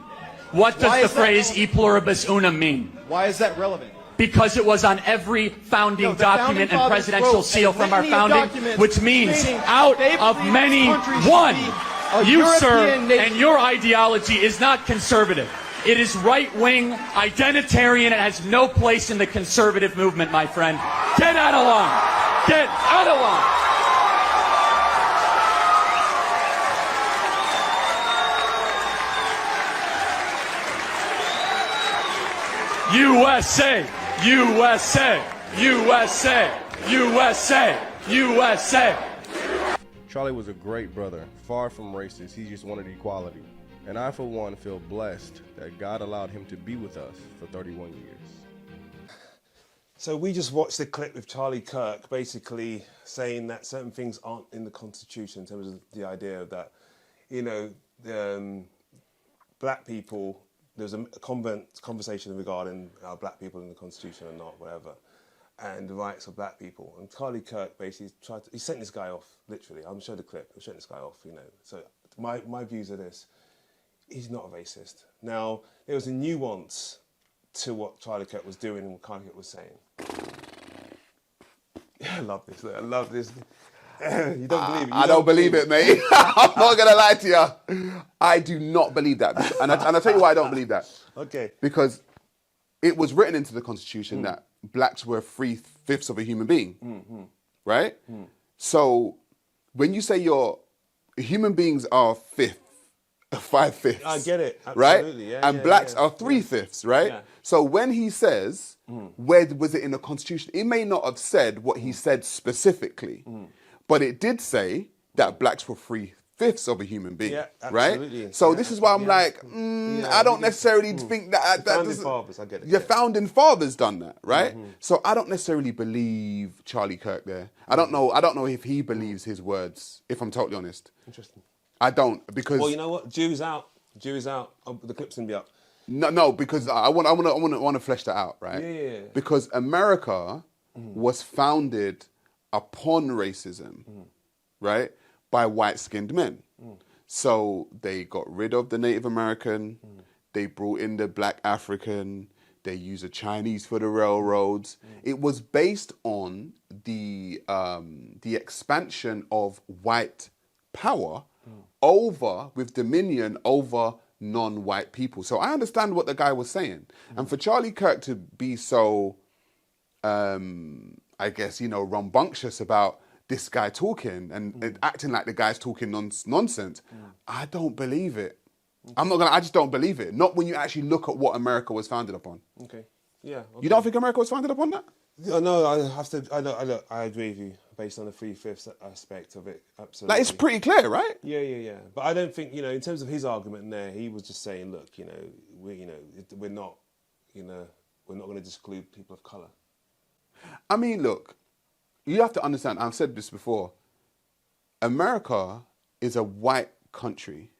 What does the phrase "e pluribus unum" mean? Why is that relevant? Because it was on every founding document and presidential seal from our founding, which means out of many, one. You, sir, and your ideology is not conservative. It is right-wing, identitarian. It has no place in the conservative movement, my friend. Get out of line. Get out of line. USA, USA, USA, USA, USA. Charlie was a great brother, far from racist. He just wanted equality. And I, for one, feel blessed that God allowed him to be with us for 31 years. So we just watched the clip with Charlie Kirk basically saying that certain things aren't in the Constitution in terms of the idea that, black people, there's a conversation regarding black people in the Constitution or not, whatever, and the rights of black people. And Charlie Kirk basically he sent this guy off, literally. I'm sure the clip, he sent this guy off, So my views are this. He's not a racist. Now, there was a nuance to what Charlie Kirk was doing and what Charlie Kirk was saying. I love this. I love this. You don't believe it. I don't believe it, mate. I'm not going to lie to you. I do not believe that. And I'll tell you why I don't believe that. Okay. Because it was written into the Constitution that blacks were 3/5 of a human being. Right? So when you say human beings are 5/5. I get it. Absolutely. Right? Yeah, and blacks are 3/5, right? Yeah. So when he says, where was it in the Constitution? It may not have said what he said specifically, but it did say that blacks were 3/5 of a human being, absolutely. right? So Yeah. this is why I'm like, I don't necessarily think that. Founding fathers, I get it. Your founding fathers done that, right? So I don't necessarily believe Charlie Kirk there. I don't know if he believes his words, if I'm totally honest. Interesting. I don't, because... Well, you know what? Jews out. Oh, the clip's going to be up. No, because I want to flesh that out, right? Yeah. Because America was founded upon racism, right, by white-skinned men. So they got rid of the Native American, they brought in the black African, they used the Chinese for the railroads. It was based on the expansion of white power with dominion over non-white people. So I understand what the guy was saying. And for Charlie Kirk to be so, I guess, rambunctious about this guy talking and acting like the guy's talking nonsense. I don't believe it. I just don't believe it. Not when you actually look at what America was founded upon. Okay. Yeah. Okay. You don't think America was founded upon that? No, I agree with you based on the 3/5 aspect of it. Absolutely. Like, it's pretty clear, right? Yeah. But I don't think, in terms of his argument there, he was just saying, look, we're not going to exclude people of colour. I mean, look, you have to understand, I've said this before, America is a white country.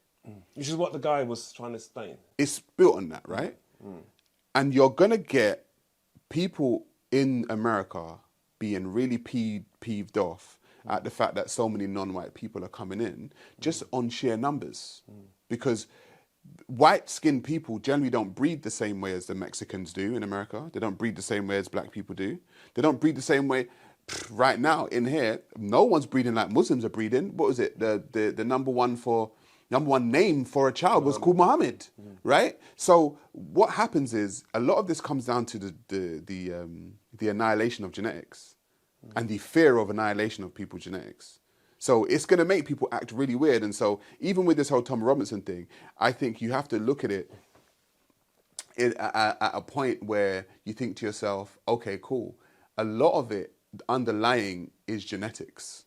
Which is what the guy was trying to explain. It's built on that, right? And you're going to get people in America being really peeved off at the fact that so many non-white people are coming in just on sheer numbers. Because white-skinned people generally don't breed the same way as the Mexicans do in America. They don't breed the same way as black people do. They don't breed the same way. Right now, in here, no one's breeding like Muslims are breeding. What was it? The number one name for a child was called Muhammad, right? So what happens is a lot of this comes down to the annihilation of genetics and the fear of annihilation of people's genetics. So it's going to make people act really weird. And so even with this whole Tom Robinson thing, I think you have to look at it at a point where you think to yourself, okay, cool. A lot of it underlying is genetics.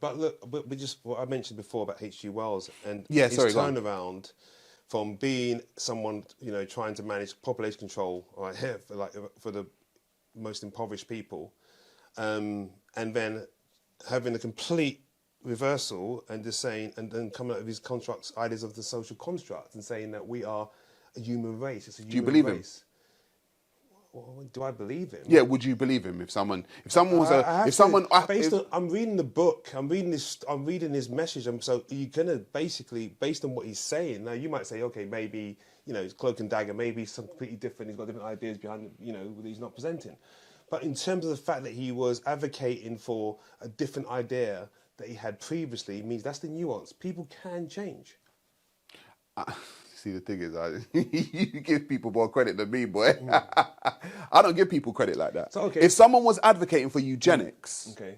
But look, but just what I mentioned before about H.G. Wells and his turnaround from being someone, trying to manage population control, right, for the most impoverished people, and then having a complete reversal and just saying, and then coming up with his ideas of the social construct and saying that we are a human race. It's a human race. Do you believe him? Well, do I believe him? Yeah, would you believe him if someone I'm reading the book, I'm reading his message, and so you're gonna basically, based on what he's saying, now you might say, okay, maybe, it's cloak and dagger, maybe he's completely different, he's got different ideas behind, that he's not presenting. But in terms of the fact that he was advocating for a different idea that he had previously, means that's the nuance. People can change. See, the thing is, you give people more credit than me, boy. I don't give people credit like that. So, okay. If someone was advocating for eugenics, okay,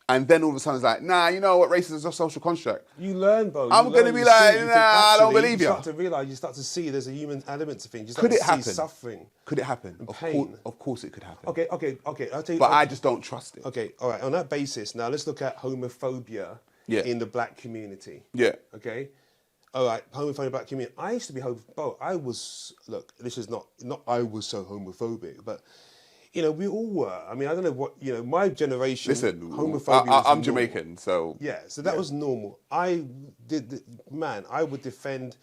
and then all of a sudden it's like, nah, you know what, racism is a social construct. You learn, bro. I'm going to be like, nah, I don't believe you. You start to realise, you start to see there's a human element to things. You start Could it to happen? see suffering. Could it happen? Pain. Of course it could happen. Okay. I'll tell you. But I just don't trust it. Okay, all right. On that basis, now let's look at homophobia in the black community. Yeah. Okay. All right, homophobia in the black community. I used to be this is not I was so homophobic, but we all were. I mean, I don't know what my generation. Listen, homophobia. I'm Jamaican, so yeah. So that was normal. I would defend,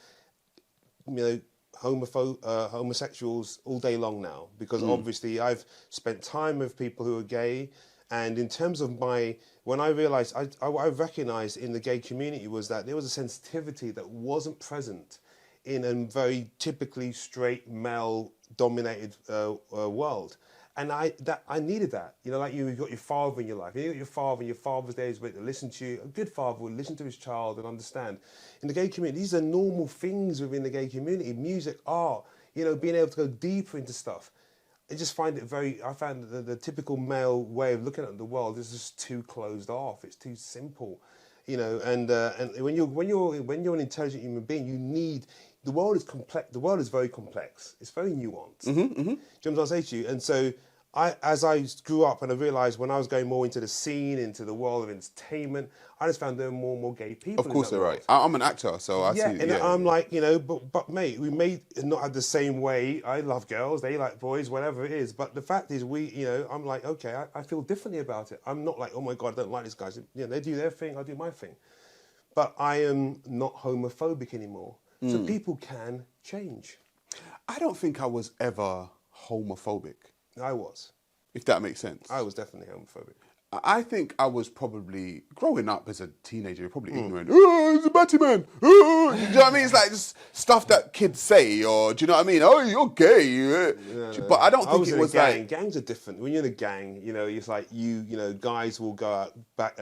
homosexuals all day long now, because obviously I've spent time with people who are gay, and in terms of when I realised, I recognised in the gay community was that there was a sensitivity that wasn't present in a very typically straight male-dominated world. And I needed that. Like you've got your father in your life. You got your father, and your father's there is to listen to you. A good father will listen to his child and understand. In the gay community, these are normal things within the gay community. Music, art, being able to go deeper into stuff. I found the typical male way of looking at the world is just too closed off. It's too simple, and when you're an intelligent human being, the world is complex. The world is very complex. It's very nuanced. Do you know what I'm saying to you? And so as I grew up and I realised when I was going more into the scene, into the world of entertainment, I just found there were more and more gay people. Of course, they're right. I'm an actor, so I see. And I'm like, but mate, we may not have the same way. I love girls, they like boys, whatever it is. But the fact is, I'm like, okay, I feel differently about it. I'm not like, oh my God, I don't like these guys. They do their thing, I do my thing. But I am not homophobic anymore. So people can change. I don't think I was ever homophobic. I was. If that makes sense. I was definitely homophobic. I think I was probably, growing up as a teenager, probably ignorant. Oh, it's a batty man. Oh, do you know what I mean? It's like just stuff that kids say, or do you know what I mean? Oh, you're gay. But I don't think it was like... Gangs are different. When you're in a gang, it's like guys will go out back,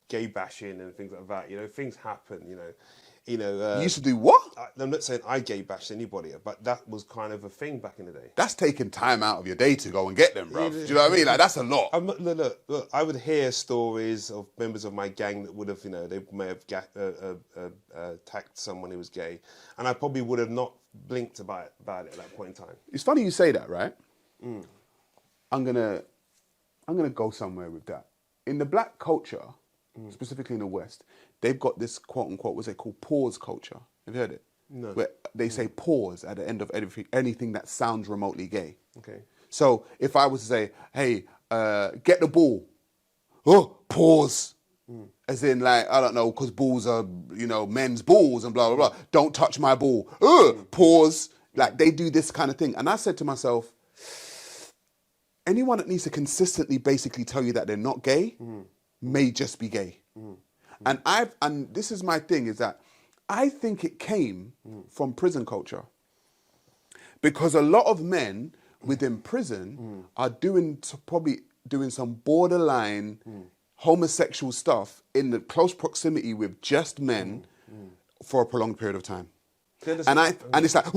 gay bashing and things like that. Things happen, You know, You used to do what? I'm not saying I gay bashed anybody, but that was kind of a thing back in the day. That's taking time out of your day to go and get them, bro. Do you know what I mean? Like, that's a lot. Look, I would hear stories of members of my gang that would have, you know, they may have attacked someone who was gay, and I probably would have not blinked about it at that point in time. It's funny you say that, right? I'm gonna go somewhere with that. In the black culture, specifically in the West, they've got this quote unquote, what's it called, pause culture. Have you heard it? No. Where they say pause at the end of anything that sounds remotely gay. Okay. So if I was to say, hey, get the ball, oh, pause. As in, like, I don't know, because balls are, you know, men's balls and blah, blah, blah. Don't touch my ball. Pause. Like, they do this kind of thing. And I said to myself, anyone that needs to consistently basically tell you that they're not gay may just be gay. And this is my thing, is that I think it came from prison culture. Because a lot of men within prison are probably doing some borderline homosexual stuff in the close proximity with just men for a prolonged period of time. And it's like,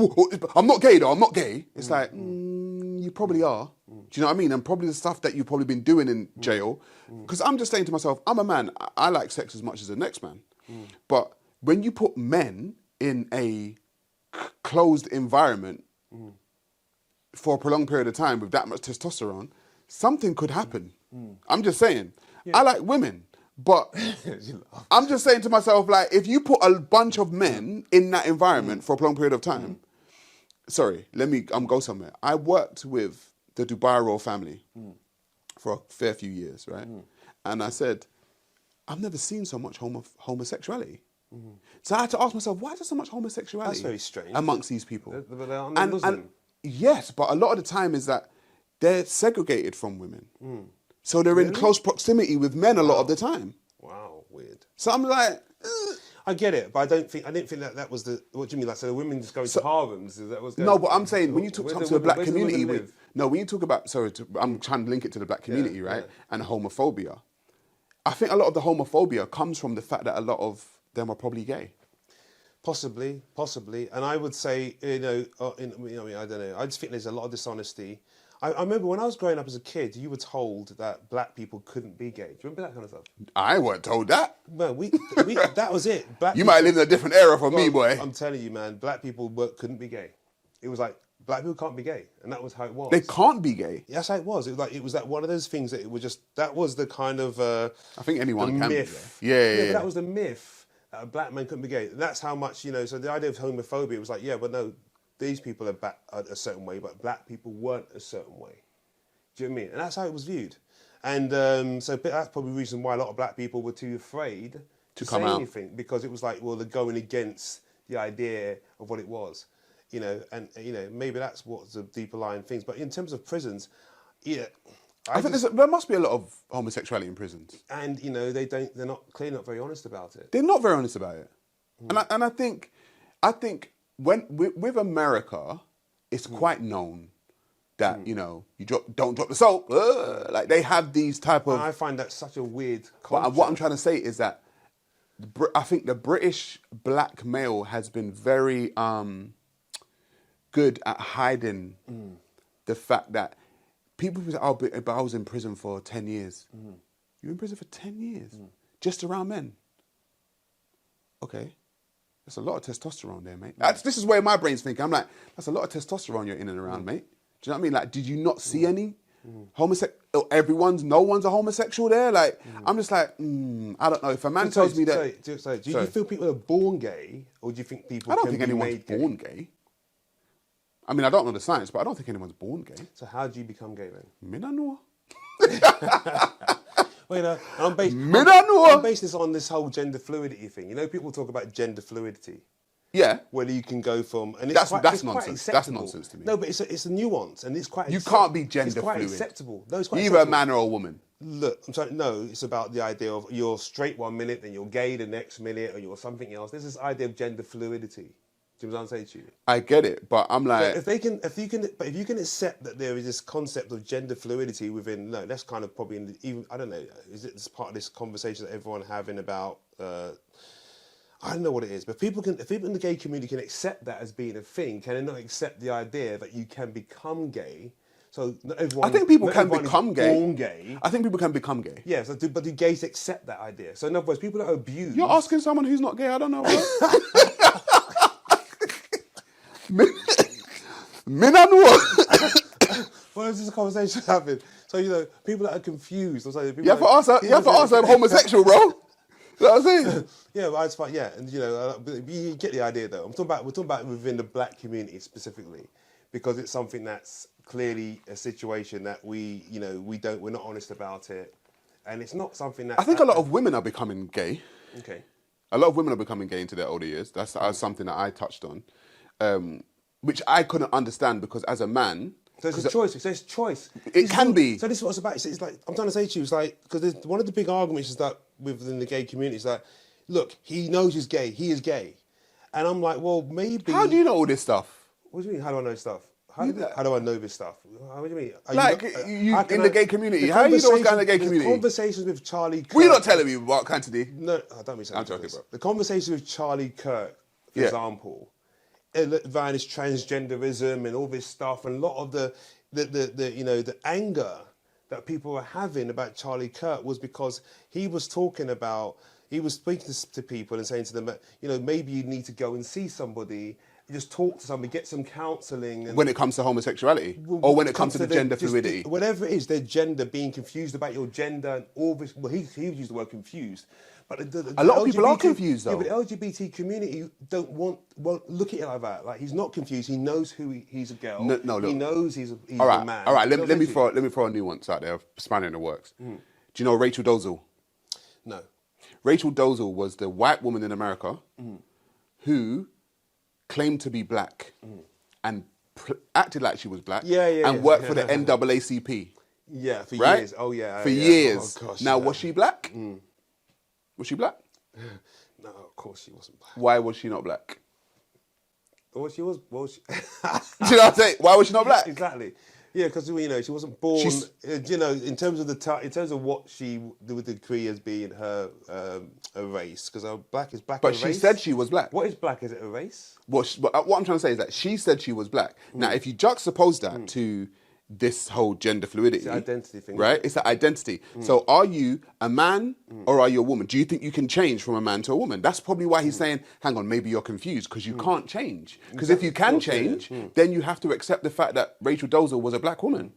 I'm not gay though, I'm not gay. It's like, you probably are. Do you know what I mean? And probably the stuff that you've probably been doing in jail. Because I'm just saying to myself, I'm a man, I like sex as much as the next man. But when you put men in a closed environment for a prolonged period of time with that much testosterone, something could happen. I'm just saying. Yeah. I like women, but I'm just saying to myself, like, if you put a bunch of men in that environment for a prolonged period of time, sorry, I'm go somewhere. I worked with the Dubai royal family for a fair few years, right? And I said, I've never seen so much homosexuality. So I had to ask myself, why is there so much homosexuality? That's very strange. Amongst these people. They are Muslim. And yes, but a lot of the time is that they're segregated from women. So they're in close proximity with men a lot of the time. Wow, weird. So I'm like, I get it, but I didn't think that was the. What do you mean? Like, so the women just go to harems? Is that what's going no, on? but I'm saying when you talk to the black community, when you talk about, I'm trying to link it to the black community, right? Yeah. And homophobia. I think a lot of the homophobia comes from the fact that a lot of them are probably gay. Possibly, and I would say, I don't know. I just think there's a lot of dishonesty. I remember when I was growing up as a kid, you were told that black people couldn't be gay. Do you remember that kind of stuff? I weren't told that. Man, that was it. You might live in a different era from me, boy. I'm telling you, man, black people couldn't be gay. It was like, black people can't be gay, and that was how it was. They can't be gay. That's how it was. It was like one of those things that it was just. That was the kind of. I think anyone can myth. be gay. Yeah. But that was the myth that a black man couldn't be gay. And that's how much So the idea of homophobia was like, yeah, but no, these people are a certain way, but black people weren't a certain way. Do you know what I mean? And that's how it was viewed. And so that's probably the reason why a lot of black people were too afraid to say anything, because it was like, well, they're going against the idea of what it was, and maybe that's what's the deeper lying things. But in terms of prisons, I think there must be a lot of homosexuality in prisons, and they're not very honest about it. They're not very honest about it, and I think when with America, it's quite known that don't drop the soap. Like they have these type of. I find that such a weird culture. But what I'm trying to say is that I think the British black male has been very good at hiding the fact that people say, "Oh, but I was in prison for 10 years." You were in prison for 10 years just around men. Okay. That's a lot of testosterone there, mate. This is where my brain's thinking. I'm like, that's a lot of testosterone you're in and around, mate. Do you know what I mean? Like, did you not see any homosexual? No one's a homosexual there. Like, I'm just like, I don't know. If a man tells me that, do you feel people are born gay, or do you think people? I don't think anyone's born gay. I mean, I don't know the science, but I don't think anyone's born gay. So how do you become gay then? Me no know. Well, I'm based this on this whole gender fluidity thing. People talk about gender fluidity. Yeah. Whether you can go from... And that's nonsense. That's nonsense to me. No, but it's a nuance, and it's quite... You can't be gender fluid. It's quite acceptable. No, it's quite either acceptable. A man or a woman. Look, I'm sorry, no, it's about the idea of you're straight one minute, then you're gay the next minute, or you're something else. There's this idea of gender fluidity. Do you know what I'm saying to you? I get it, but I'm like... If you can accept that there is this concept of gender fluidity within... No, that's kind of probably... I don't know, is it part of this conversation that everyone having about... I don't know what it is, but if people in the gay community can accept that as being a thing, can they not accept the idea that you can become gay? So not everyone, I think people not can everyone become is gay. born gay. I think people can become gay. Yeah, but do gays accept that idea? So in other words, people that are abused... You're asking someone who's not gay, I don't know, bro. Men and what? Well, this is a conversation happening. So, you know, people that are confused... Or something, You have to ask I'm homosexual, bro. You know what I'm saying? Yeah, well, it's fine. Yeah, and you know, you get the idea though. We're talking about within the black community specifically, because it's something that's clearly a situation that we're not honest about it, and it's not something that I think a lot of women are becoming gay. Okay. A lot of women are becoming gay into their older years. That's something that I touched on, which I couldn't understand because as a man. So it's a choice. It's choice. It can be. So this is what it's about. It's like I'm trying to say to you, it's like because one of the big arguments is that within the gay community is that, look, he knows he's gay. He is gay, and I'm like, well, maybe. How do you know all this stuff? What do you mean? How do I know stuff? How do I know this stuff? What do you mean? You in the gay community? How do you know what's going on in the gay community? The conversations with Charlie Kirk. Well, you're not telling me Mark-Anthony. No, I don't mean something. I'm joking, bro. The conversation with Charlie Kirk, for example, via this transgenderism and all this stuff, and a lot of the anger that people were having about Charlie Kirk was because he was speaking to people and saying to them that, you know, maybe you need to go and see somebody, just talk to somebody, get some counselling. When it comes to homosexuality, or when it comes to the gender fluidity, whatever it is, their gender, being confused about your gender, and all this. Well, he used the word confused. But a lot of people are confused, though. Yeah, but the LGBT community won't look at it like that. Like, he's not confused. He knows he's a girl. No, look. He knows he's a man. All right. Let me throw a nuance out there, spanning in the works. Do you know Rachel Dolezal? No. Rachel Dolezal was the white woman in America who claimed to be black and acted like she was black and worked for the NAACP. Yeah, for right? years. Oh, yeah. For years. Oh, gosh, now, was she black? Was she black? No, of course she wasn't black. Why was she not black? Well, she was... Do you know what I'm saying? Why was she not black? Exactly. Yeah, because, you know, she wasn't born... you know, in terms of what she would decree as being her a race, because black is black. But as a she race. said she was black. What is black? Is it a race? What I'm trying to say is that she said she was black. Now, if you juxtapose that to this whole gender fluidity, it's an identity thing, right? It's an identity. So, are you a man or are you a woman? Do you think you can change from a man to a woman? That's probably why he's saying, "Hang on, maybe you're confused because you can't change. Because if you can change, then you have to accept the fact that Rachel Dolezal was a black woman."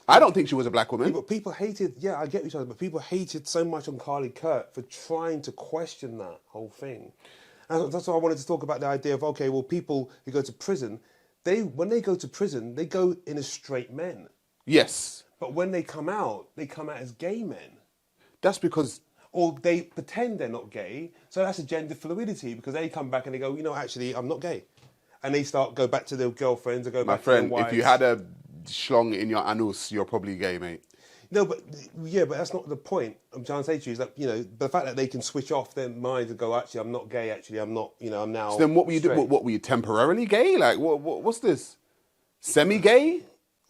I don't think she was a black woman. Yeah, but people hated. Yeah, I get each other, but people hated so much on Charlie Kirk for trying to question that whole thing. And that's why I wanted to talk about the idea of, okay, well, people who go to prison, when they go to prison, they go in as straight men. Yes. But when they come out as gay men. That's because... Or they pretend they're not gay, so that's a gender fluidity, because they come back and they go, you know, actually, I'm not gay. And they go back to their girlfriends or go back to their wives. My friend, if you had a schlong in your anus, you're probably gay, mate. No, but that's not the point. I'm trying to say to you is that, you know, the fact that they can switch off their minds and go, actually, I'm not gay. Actually, I'm not. You know, I'm now. So then, what were you doing? What were you temporarily gay? Like, what's this? Semi-gay?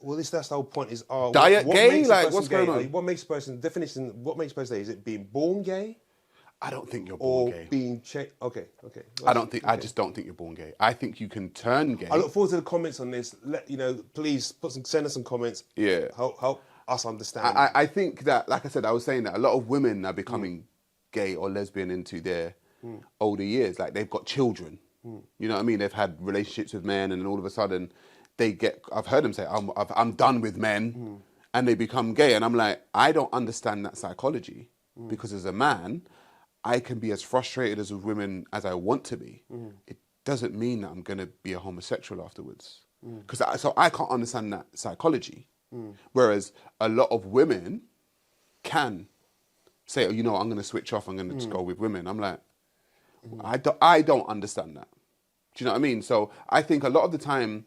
Well, that's the whole point. Is diet gay? Like, what's going on? What makes a person definition? What makes a person gay? Is it being born gay? I don't think you're born gay. Or being okay. I just don't think you're born gay. I think you can turn gay. I look forward to the comments on this. Please send us some comments. Yeah. Help us understand. I think that, like I said, I was saying that a lot of women are becoming gay or lesbian into their older years. Like, they've got children. You know what I mean? They've had relationships with men, and then all of a sudden I've heard them say, I'm done with men, and they become gay. And I'm like, I don't understand that psychology, because as a man, I can be as frustrated as with women as I want to be. It doesn't mean that I'm going to be a homosexual afterwards. So I can't understand that psychology. Whereas a lot of women can say, oh, you know, I'm going to switch off, I'm going to just go with women. I'm like, I don't understand that. Do you know what I mean? So I think a lot of the time,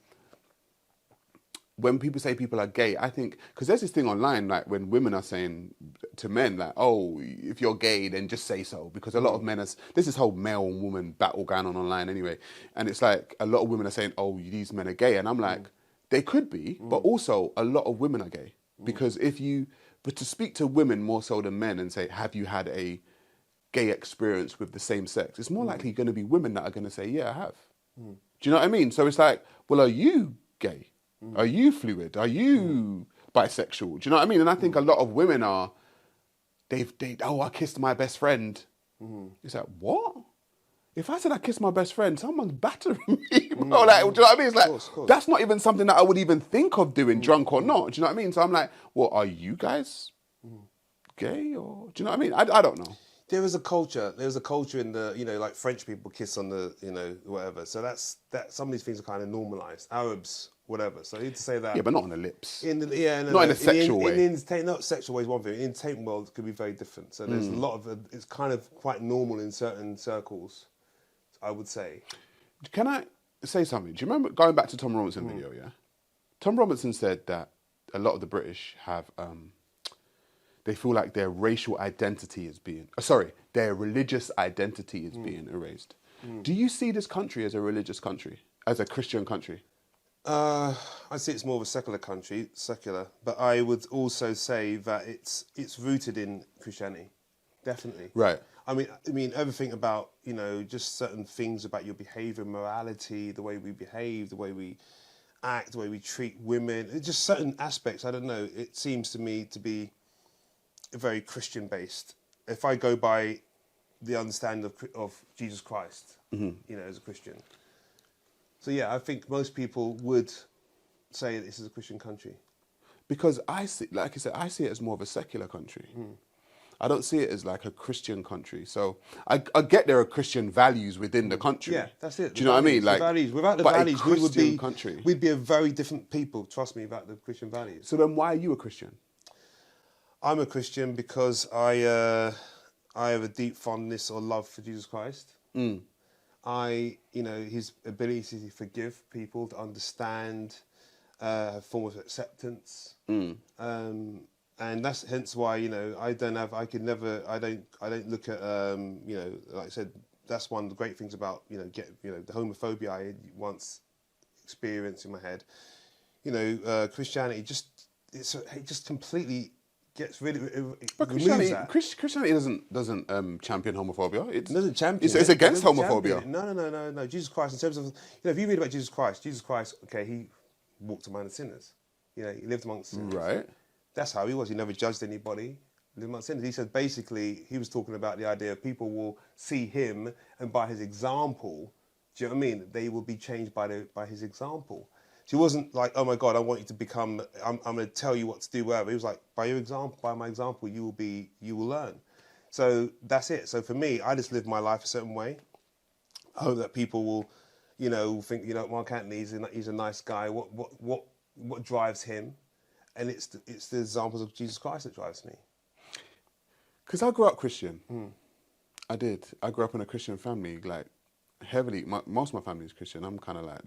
when people say people are gay, I think, because there's this thing online, like when women are saying to men, like, oh, if you're gay, then just say so. Because a lot of men, there's this whole male and woman battle going on online anyway. And it's like, a lot of women are saying, oh, these men are gay. And I'm like, they could be, but also a lot of women are gay. Because but to speak to women more so than men and say, have you had a gay experience with the same sex, it's more likely going to be women that are going to say, yeah, I have. Do you know what I mean? So it's like, well, are you gay? Are you fluid? Are you bisexual? Do you know what I mean? And I think a lot of women are, I kissed my best friend. It's like, what? If I said I kissed my best friend, someone's battering me, bro. Like, do you know what I mean? It's like, Of course. that's not even something that I would even think of doing, drunk or not. Do you know what I mean? So I'm like, well, are you guys gay or, do you know what I mean? I don't know. There is a culture. There's a culture in the, like French people kiss on the, whatever. So that some of these things are kind of normalised. Arabs, whatever. So I need to say that. Yeah, but not on the lips. Not in a sexual way. Not sexual way is one thing. In the entertainment world, it could be very different. So there's a lot of, it's kind of quite normal in certain circles, I would say. Can I say something? Do you remember going back to Tom Robinson video, yeah? Tom Robinson said that a lot of the British have, they feel like their racial identity is being, their religious identity is being erased. Do you see this country as a religious country, as a Christian country? I see it's more of a secular country, but I would also say that it's rooted in Christianity, definitely. Right. I mean everything about, just certain things about your behaviour, morality, the way we behave, the way we act, the way we treat women, it's just certain aspects, I don't know, it seems to me to be very Christian based. If I go by the understanding of Jesus Christ, as a Christian. So yeah, I think most people would say this is a Christian country. Because I see, like I said, I see it as more of a secular country. I don't see it as like a Christian country. So I get there are Christian values within the country. Yeah, that's it. Do you know what I mean? Like, values. Without the but values, a Christian country. We'd be a very different people. Trust me, without the Christian values. So then, why are you a Christian? I'm a Christian because I have a deep fondness or love for Jesus Christ. His ability to forgive people, to understand, a form of acceptance. And that's hence why, I don't look at, like I said, that's one of the great things about, the homophobia I once experienced in my head. Christianity it just completely gets rid of it. But Christianity doesn't champion homophobia. It doesn't champion. It's against homophobia. No. Jesus Christ, in terms of, if you read about Jesus Christ, okay, he walked among the sinners. He lived amongst sinners. Right. That's how he was. He never judged anybody. Lived amongst sinners. He said basically he was talking about the idea of people will see him and by his example, do you know what I mean? They will be changed by his example. So he wasn't like, oh my God, I want you to become, I'm going to tell you what to do, whatever. He was like, by my example, you will learn. So that's it. So for me, I just live my life a certain way. I hope that people will, think, Mark-Anthony, he's a nice guy. What drives him? And it's the examples of Jesus Christ that drives me. Because I grew up Christian. I did. I grew up in a Christian family, like heavily. Most of my family is Christian. I'm kind of like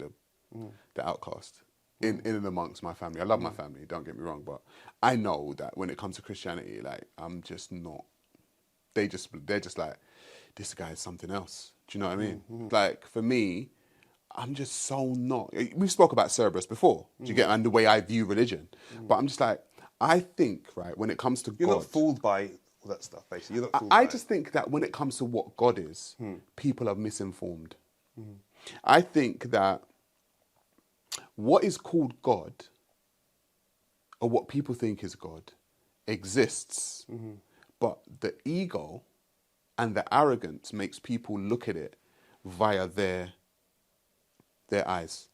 the outcast in and amongst my family. I love my family, don't get me wrong, but I know that when it comes to Christianity, like I'm just not. They're just like, this guy is something else. Do you know what I mean? Like for me, I'm just so not. We spoke about Cerberus before. Do you get? And the way I view religion, but I'm just like, I think right when it comes to you're God, not fooled by all that stuff. Basically, you're not fooled I by just think that when it comes to what God is, people are misinformed. I think that what is called God, or what people think is God, exists, but the ego and the arrogance makes people look at it via their eyes.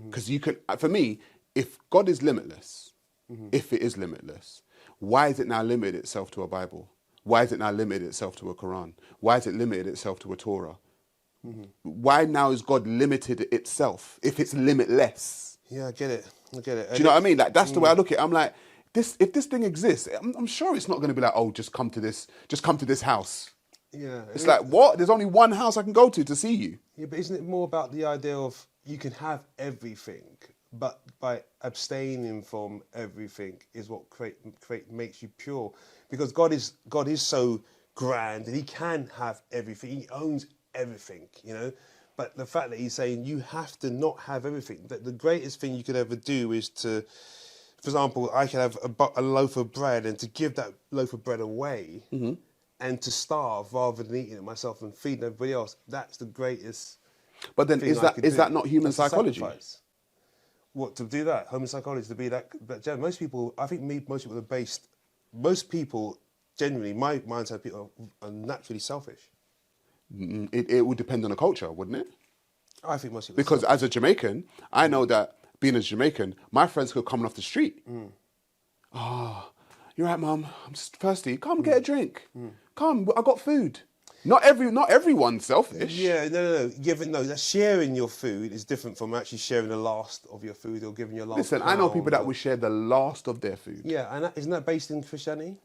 Because you can, for me, if God is limitless, if it is limitless, why is it now limited itself to a Bible? Why is it now limited itself to a Quran? Why is it limited itself to a Torah? Why now is God limited itself if it's limitless? Yeah, I get it. Do you know what I mean? Like that's the way I look at it. I'm like, if this thing exists, I'm sure it's not going to be like, oh, just come to this house. Yeah. It's like, what? There's only one house I can go to see you. Yeah, but isn't it more about the idea of you can have everything, but by abstaining from everything is what makes you pure? Because God is so grand and he can have everything. He owns everything, But the fact that he's saying you have to not have everything, that the greatest thing you could ever do is to, for example, I could have a loaf of bread and to give that loaf of bread away and to starve rather than eating it myself and feeding everybody else, that's the greatest. But then thing is I could do. that not human That's a psychology? sacrifice. What, to do that? Human psychology, to be that most people, I think most people are based, most people, genuinely, my mindset, people are naturally selfish. It would depend on the culture, wouldn't it? I think most people Because as a Jamaican, I know that being a Jamaican, my friends could come off the street. Oh, you're right, Mum. I'm just thirsty. Come get a drink. Come, I got food. Not everyone's selfish. Yeah, no. That's sharing your food is different from actually sharing the last of your food or giving your last. Listen, I know people that will share the last of their food. Yeah, and isn't that based in Christianity?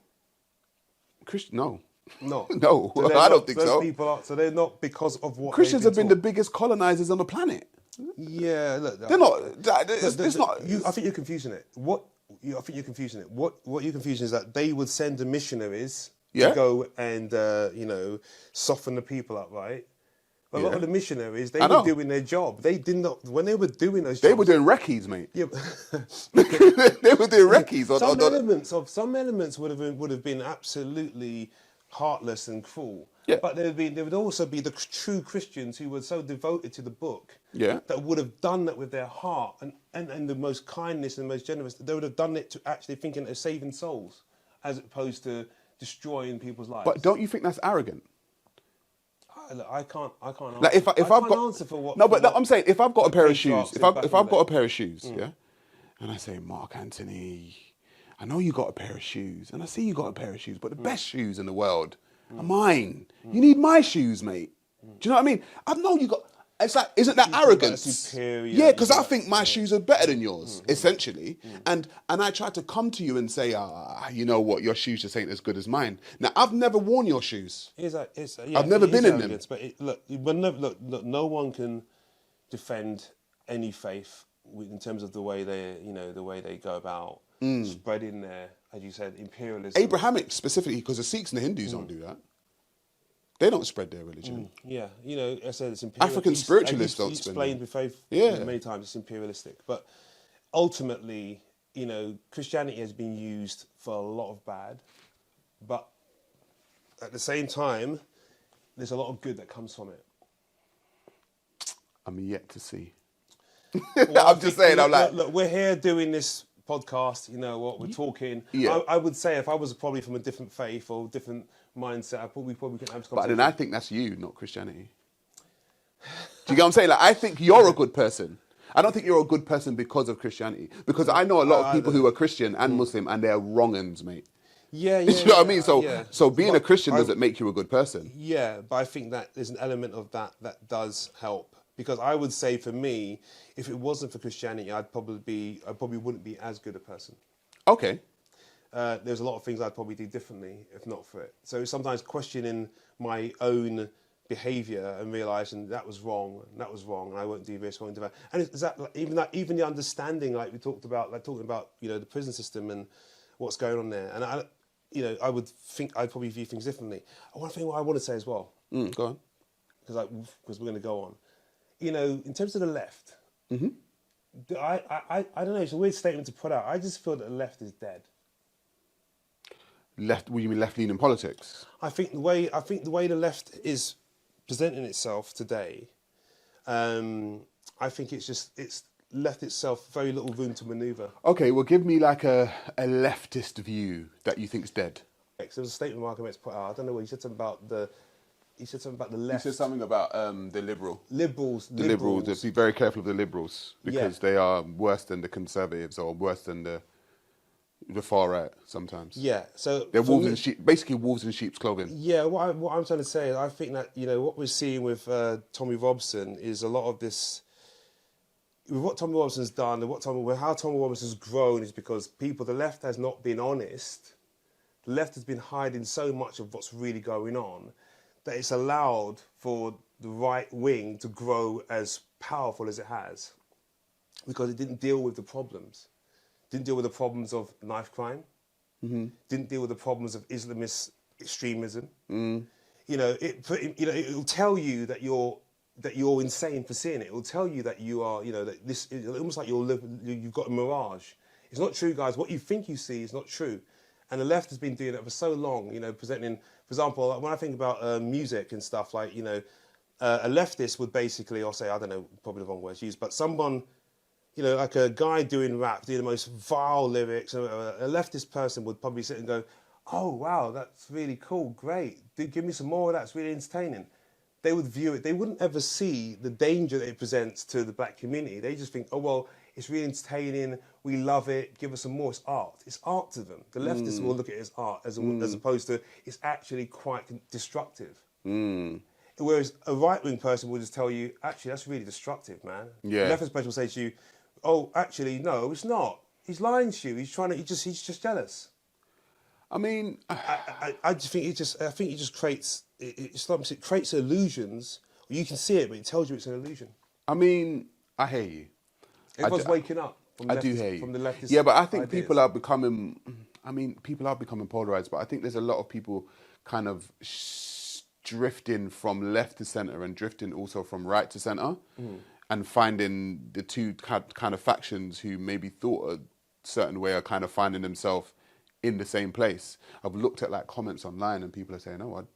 No. No. No, So I don't think those so. People are, so they're not because of what Christians have been the taught. biggest colonizers on the planet. Yeah, look. They're not. It's not. I think you're confusing it. I think you're confusing it. What you're confusing is that they would send the missionaries to go and soften the people up, right? But a lot of the missionaries, they were doing their job. They did not, when they were doing those jobs. They were doing recce's, mate. Yeah. They were doing recce's. Some elements would have been absolutely heartless and cruel. Yeah. But there would also be the true Christians who were so devoted to the book that would have done that with their heart and the most kindness and the most generous. They would have done it to actually thinking of saving souls as opposed to destroying people's lives. But don't you think that's arrogant? Look, I can't answer. Like if I've got answer for what. No, but I'm saying if I've got a pair of patriarchs shoes, did if back I've in the got a day. pair of shoes, yeah, and I say, Mark-Anthony, I know you got a pair of shoes, and I see you got a pair of shoes, but the best shoes in the world are mine. You need my shoes, mate. Do you know what I mean? I know you got. It's like, isn't that arrogance? superior, Yeah, because I think my shoes are better than yours, essentially. And I try to come to you and say, you know what, your shoes just ain't as good as mine. Now, I've never worn your shoes. I've never been in them. But no one can defend any faith in terms of the way they go about spreading their, as you said, imperialism. Abrahamic specifically, because the Sikhs and the Hindus don't do that. They don't spread their religion. Yeah, I said it's imperialistic. African spiritualists don't spread. spread Explained with faith many times. It's imperialistic, but ultimately, Christianity has been used for a lot of bad, but at the same time, there's a lot of good that comes from it. I'm yet to see. Well, I'm just saying. Look, we're here doing this podcast. You know what? We're talking. Yeah. I would say if I was probably from a different faith or different mindset, we probably couldn't have this But conversation. then I think that's you, not Christianity. Do you get what I'm saying? Like, I think you're a good person. I don't think you're a good person because of Christianity. Because I know a lot of people who are Christian and Muslim and they're wrong-uns, mate. Yeah. Do you know what I mean? So being But a Christian doesn't make you a good person. Yeah, but I think that there's an element of that does help. Because I would say for me, if it wasn't for Christianity, I probably wouldn't be as good a person. Okay. There's a lot of things I'd probably do differently if not for it. So sometimes questioning my own behaviour and realising that was wrong, and I won't do this, won't do that. And is that even the understanding, like we talked about, talking about the prison system and what's going on there. And I would think I'd probably view things differently. One thing I want to say as well. Go on. Because we're going to go on. In terms of the left, I don't know. It's a weird statement to put out. I just feel that the left is dead. Left? What do you mean left-leaning politics? I think the way the left is presenting itself today, I think it's left itself very little room to manoeuvre. Okay, well, give me like a leftist view that you think's dead. There was a statement Mark-Anthony Abel put out. I don't know what he said something about the. He said something about the left. He said something about the liberals. The liberals. Be very careful of the liberals because they are worse than the conservatives or worse than the far right sometimes. Yeah, so they're wolves in sheep, basically wolves in sheep's clothing. Yeah, what I'm trying to say is I think that what we're seeing with Tommy Robinson is a lot of this. With what Tommy Robinson's done and how Tommy Robinson's grown is because the left has not been honest. The left has been hiding so much of what's really going on that it's allowed for the right wing to grow as powerful as it has because it didn't deal with the problems. Didn't deal with the problems of knife crime. Didn't deal with the problems of Islamist extremism. It will tell you that you're insane for seeing it. It will tell you that you are, that this is almost like you've got a mirage. It's not true, guys. What you think you see is not true. And the left has been doing it for so long, presenting For example, like when I think about music and stuff, like, you know, a leftist would basically, or say, I don't know, probably the wrong words used, but someone, you know, like a guy doing rap, doing the most vile lyrics, a leftist person would probably sit and go, oh, wow, that's really cool, great. Give me some more of that, it's really entertaining. They would view it, they wouldn't ever see the danger that it presents to the black community. They just think, oh, well, it's really entertaining, we love it, give us some more, it's art. It's art to them. The leftists will look at it as art, as opposed to it's actually quite destructive. Whereas a right-wing person will just tell you, actually, that's really destructive, man. Yeah. The leftist person will say to you, oh, actually, no, it's not. He's lying to you. He's just jealous. I mean, I just think it just creates it creates illusions. You can see it, but it tells you it's an illusion. I mean, I hear you. Everyone's waking up. I do hear you. From the leftist. Yeah, but I think ideas. people are becoming polarized, but I think there's a lot of people kind of drifting from left to centre and drifting also from right to centre, and finding the two kind of factions who maybe thought a certain way are kind of finding themselves in the same place. I've looked at like comments online and people are saying, oh,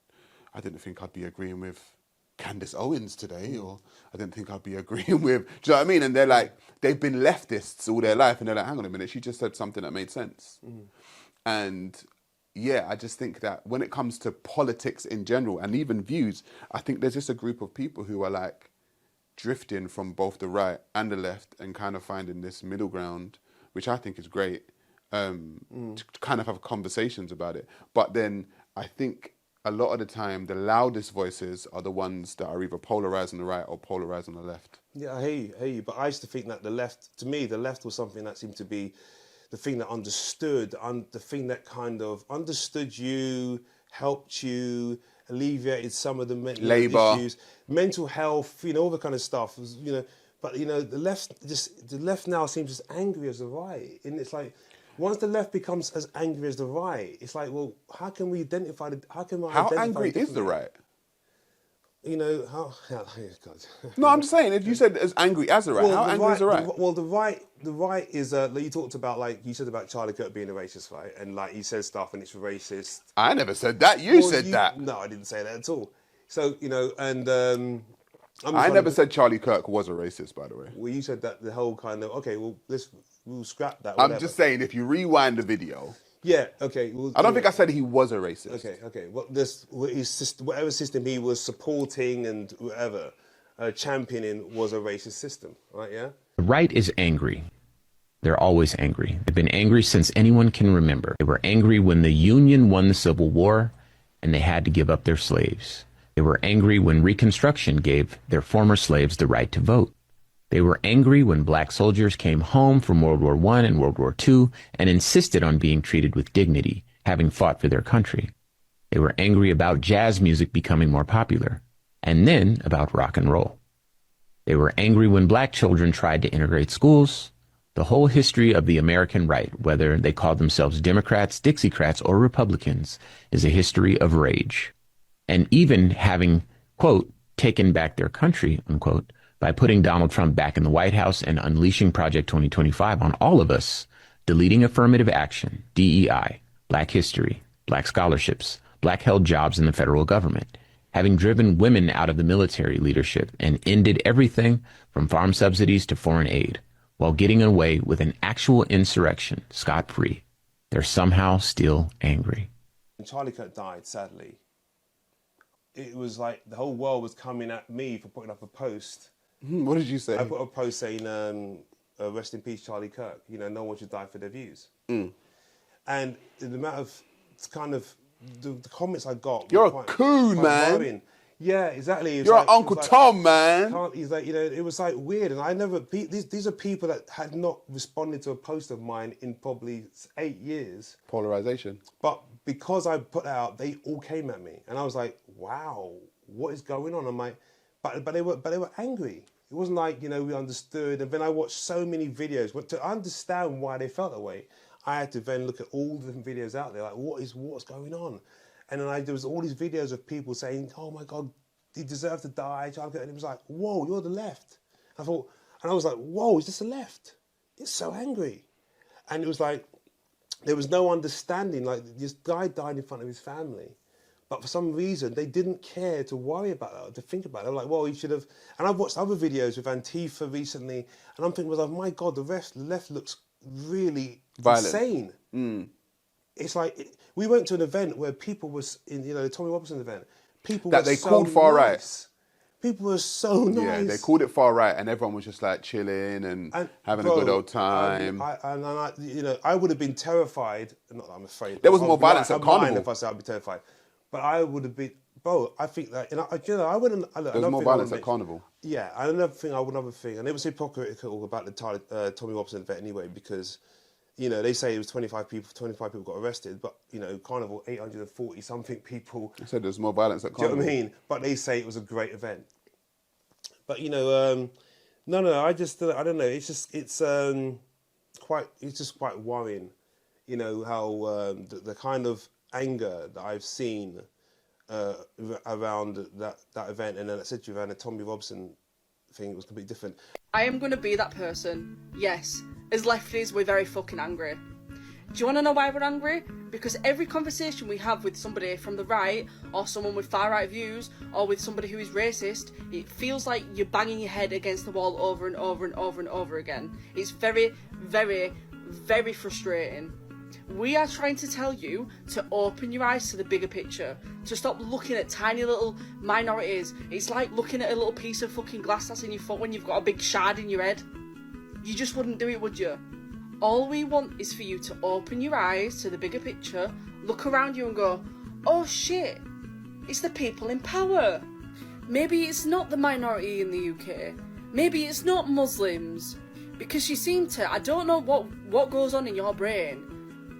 I didn't think I'd be agreeing with Candace Owens today, or I didn't think I'd be agreeing with, do you know what I mean? And they're like, they've been leftists all their life, and they're like, hang on a minute, she just said something that made sense. And yeah, I just think that when it comes to politics in general, and even views, I think there's just a group of people who are like drifting from both the right and the left and kind of finding this middle ground, which I think is great, to kind of have conversations about it. But then I think a lot of the time, the loudest voices are the ones that are either polarised on the right or polarised on the left. Yeah, I hear you. But I used to think that the left, to me, the left was something that seemed to be the thing that understood, the thing that kind of understood you, helped you, alleviated some of the mental issues, mental health, you know, all the kind of stuff. You know, but you know, the left now seems as angry as the right, and it's like, once the left becomes as angry as the right, it's like, well, how can we identify How angry is the right? You know, how God. No, I'm just saying, if you said as angry as the right, how angry is the right? The right is, you talked about, like, you said about Charlie Kirk being a racist, right? And, like, he says stuff and it's racist. I never said that. You said that. No, I didn't say that at all. So, you know, and... I never said Charlie Kirk was a racist, by the way. Well, you said that the whole kind of, okay, well, we'll scrap that. I'm just saying, if you rewind the video... Yeah, okay. I don't think I said he was a racist. Okay. Whatever system he was supporting and whatever, championing was a racist system, right, yeah? The right is angry. They're always angry. They've been angry since anyone can remember. They were angry when the Union won the Civil War and they had to give up their slaves. They were angry when Reconstruction gave their former slaves the right to vote. They were angry when black soldiers came home from World War I and World War II and insisted on being treated with dignity, having fought for their country. They were angry about jazz music becoming more popular, and then about rock and roll. They were angry when black children tried to integrate schools. The whole history of the American right, whether they called themselves Democrats, Dixiecrats, or Republicans, is a history of rage. And even having, quote, taken back their country, unquote, by putting Donald Trump back in the White House and unleashing Project 2025 on all of us, deleting affirmative action, DEI, black history, black scholarships, black-held jobs in the federal government, having driven women out of the military leadership and ended everything from farm subsidies to foreign aid, while getting away with an actual insurrection scot-free. They're somehow still angry. When Charlie Kirk died, sadly, it was like the whole world was coming at me for putting up a post. What did you say? I put a post saying, rest in peace, Charlie Kirk. You know, no one should die for their views. And the amount of kind of the comments I got. You're a coon, man. Worrying. Yeah, exactly. You're like, Uncle Tom, man. He's like, you know, it was like weird. And I never, these are people that had not responded to a post of mine in probably 8 years. Polarization. But because I put that out, they all came at me. And I was like, wow, what is going on? I'm like, but they were angry. It wasn't like, you know, we understood. And then I watched so many videos. But to understand why they felt that way, I had to then look at all the different videos out there. Like, what's going on? And then there was all these videos of people saying, oh my God, he deserved to die. And it was like, whoa, you're the left. I was like, whoa, is this the left? It's so angry. And it was like, there was no understanding. Like, this guy died in front of his family. But for some reason, they didn't care to worry about that, or to think about it. They were like, well, you should have... And I've watched other videos with Antifa recently, and I'm thinking, my God, the left looks really violent. insane. It's like, we went to an event where people was, in the Tommy Robinson event, people that were they so called far nice. People were so nice. Yeah, they called it far right, and everyone was just like chilling and having a good old time. I would have been terrified. Not that I'm afraid. There was more violence at Carnival. If I said I'd be terrified, but I would have been. Bro, I think that I wouldn't. There was more violence at Carnival. Yeah, another thing, and it was hypocritical about the Tommy Robinson event anyway, because they say it was 25 people got arrested, but Carnival 840 something people. I said there's more violence at Carnival. Do you know what I mean? But they say it was a great event. But no, I don't know. It's just quite worrying, how the kind of anger that I've seen around that event, and then I said to you around the Tommy Robinson thing, it was completely different. I am going to be that person. Yes, as lefties, we're very fucking angry. Do you want to know why we're angry? Because every conversation we have with somebody from the right, or someone with far-right views, or with somebody who is racist, it feels like you're banging your head against the wall over and over and over and over again. It's very, very, very frustrating. We are trying to tell you to open your eyes to the bigger picture, to stop looking at tiny little minorities. It's like looking at a little piece of fucking glass that's in your foot when you've got a big shard in your head. You just wouldn't do it, would you? All we want is for you to open your eyes to the bigger picture, look around you and go, oh shit, it's the people in power. Maybe it's not the minority in the UK. Maybe it's not Muslims. Because you seem to, I don't know what goes on in your brain,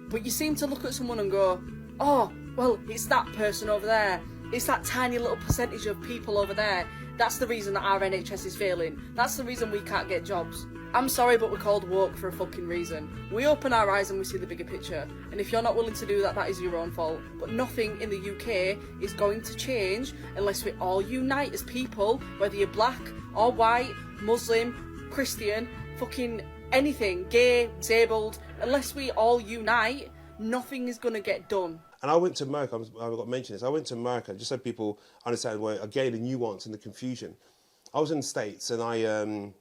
but you seem to look at someone and go, oh, well, it's that person over there. It's that tiny little percentage of people over there. That's the reason that our NHS is failing. That's the reason we can't get jobs. I'm sorry, but we're called woke for a fucking reason. We open our eyes and we see the bigger picture. And if you're not willing to do that, that is your own fault. But nothing in the UK is going to change unless we all unite as people, whether you're black or white, Muslim, Christian, fucking anything, gay, disabled. Unless we all unite, nothing is going to get done. And I went to America, I got to mention this, I went to America just so people understand where, again, the nuance and the confusion. I was in the States and I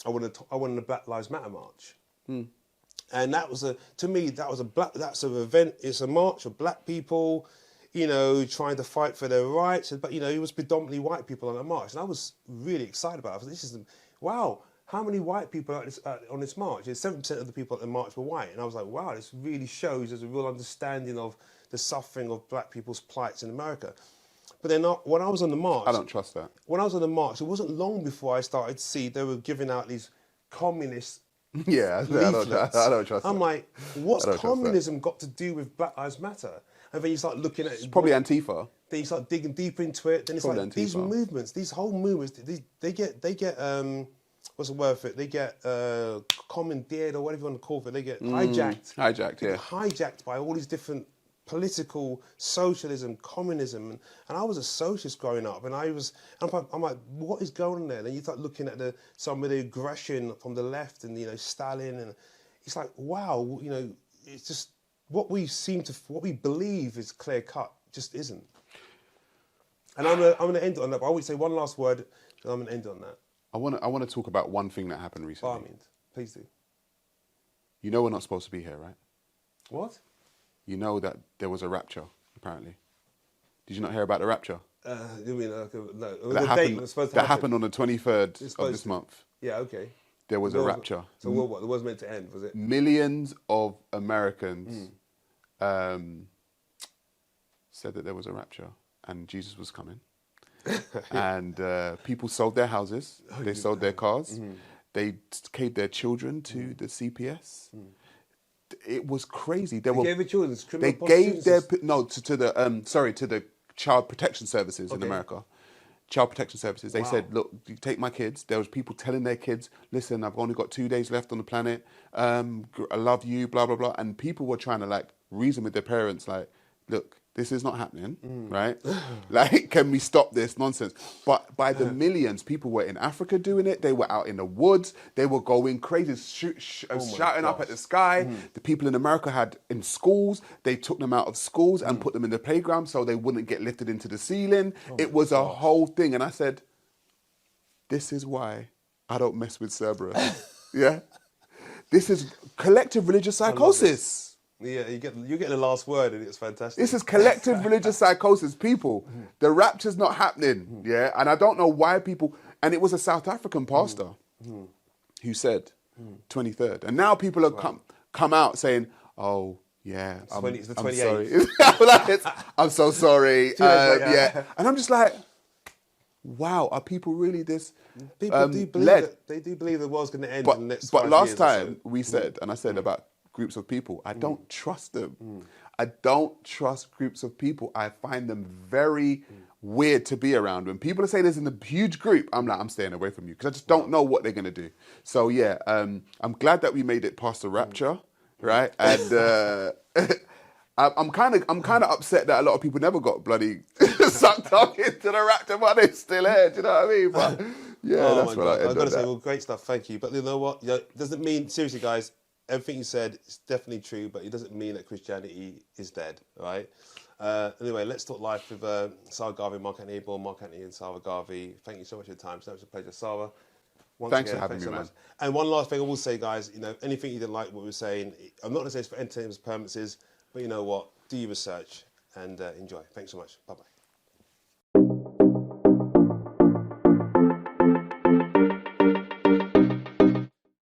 went on the Black Lives Matter march. And that was that's an event, it's a march of black people, trying to fight for their rights. But, it was predominantly white people on the march. And I was really excited about it. Wow, how many white people are on this march? 7% of the people at the march were white. And I was like, wow, this really shows there's a real understanding of the suffering of black people's plights in America. But then when I was on the march... I don't trust that. When I was on the march, it wasn't long before I started to see they were giving out these communist leaflets. I don't trust that. I'm like, what's communism got to do with Black Lives Matter? And then you start looking at it. It's probably Antifa. Then you start digging deeper into it. Then it's probably like Antifa. These movements, these whole movements, they get what's the word for it? They get commandeered or whatever you want to call it. They get hijacked. Hijacked, They yeah. get hijacked by all these different political socialism, communism, and I was a socialist growing up, and I'm like, what is going on there? Then you start looking at some of the aggression from the left, and Stalin, and it's like, wow, it's just what we believe is clear cut just isn't. And I'm gonna end on that. But I would say one last word, and I'm gonna end on that. I want to talk about one thing that happened recently. By all means, please do. You know we're not supposed to be here, right? What? You know that there was a rapture, apparently. Did you not hear about the rapture? You mean no? That happened on the 23rd of this month. Yeah, okay. There was a rapture. So what? It was meant to end, was it? Millions of Americans said that there was a rapture and Jesus was coming. And people sold their houses. They sold their cars. They gave their children to the CPS. It was crazy. They gave the children They gave their to the Child Protection Services in America. Child Protection Services. They said, look, you take my kids. There was people telling their kids, listen, I've only got 2 days left on the planet. I love you, blah, blah, blah. And people were trying to reason with their parents, look, this is not happening, right? Like, can we stop this nonsense? But by the millions, people were in Africa doing it. They were out in the woods. They were going crazy, shouting up at the sky. The people in America had in schools. They took them out of schools and put them in the playground so they wouldn't get lifted into the ceiling. It was a whole thing. And I said, this is why I don't mess with Cerberus. Yeah? This is collective religious psychosis. Yeah, you get the last word, and it's fantastic. This is collective religious psychosis, people. The rapture's not happening, yeah? And I don't know why people... And it was a South African pastor who said 23rd. And now people have come out saying, oh, yeah, it's the 28th. I'm sorry. I'm so sorry. Yeah. And I'm just like, wow, are people really this People do believe that, they do believe the world's going to end in the next 5 years. But last time we said, and I said about groups of people, I don't trust them. I don't trust groups of people. I find them very weird to be around. When people are saying there's in a huge group, I'm like, I'm staying away from you because I just don't know what they're going to do. So yeah, I'm glad that we made it past the rapture, right? And I'm kind of upset that a lot of people never got bloody sucked up into the rapture, but they're still here. Do you know what I mean? But yeah, that's what I I've got to say, well, great stuff. Thank you. But you know what? Doesn't mean, seriously, guys, everything you said is definitely true, but it doesn't mean that Christianity is dead, right? Anyway, let's talk life with Sa Ra Garvey, Mark-Anthony Abel, Mark-Anthony and Sa Ra Garvey. Thank you so much for your time. So much a pleasure, Sarah. Thanks for having me, man. And one last thing I will say, guys, anything you didn't like what we were saying, I'm not going to say it's for entertainment purposes, but you know what? Do your research and enjoy. Thanks so much. Bye-bye.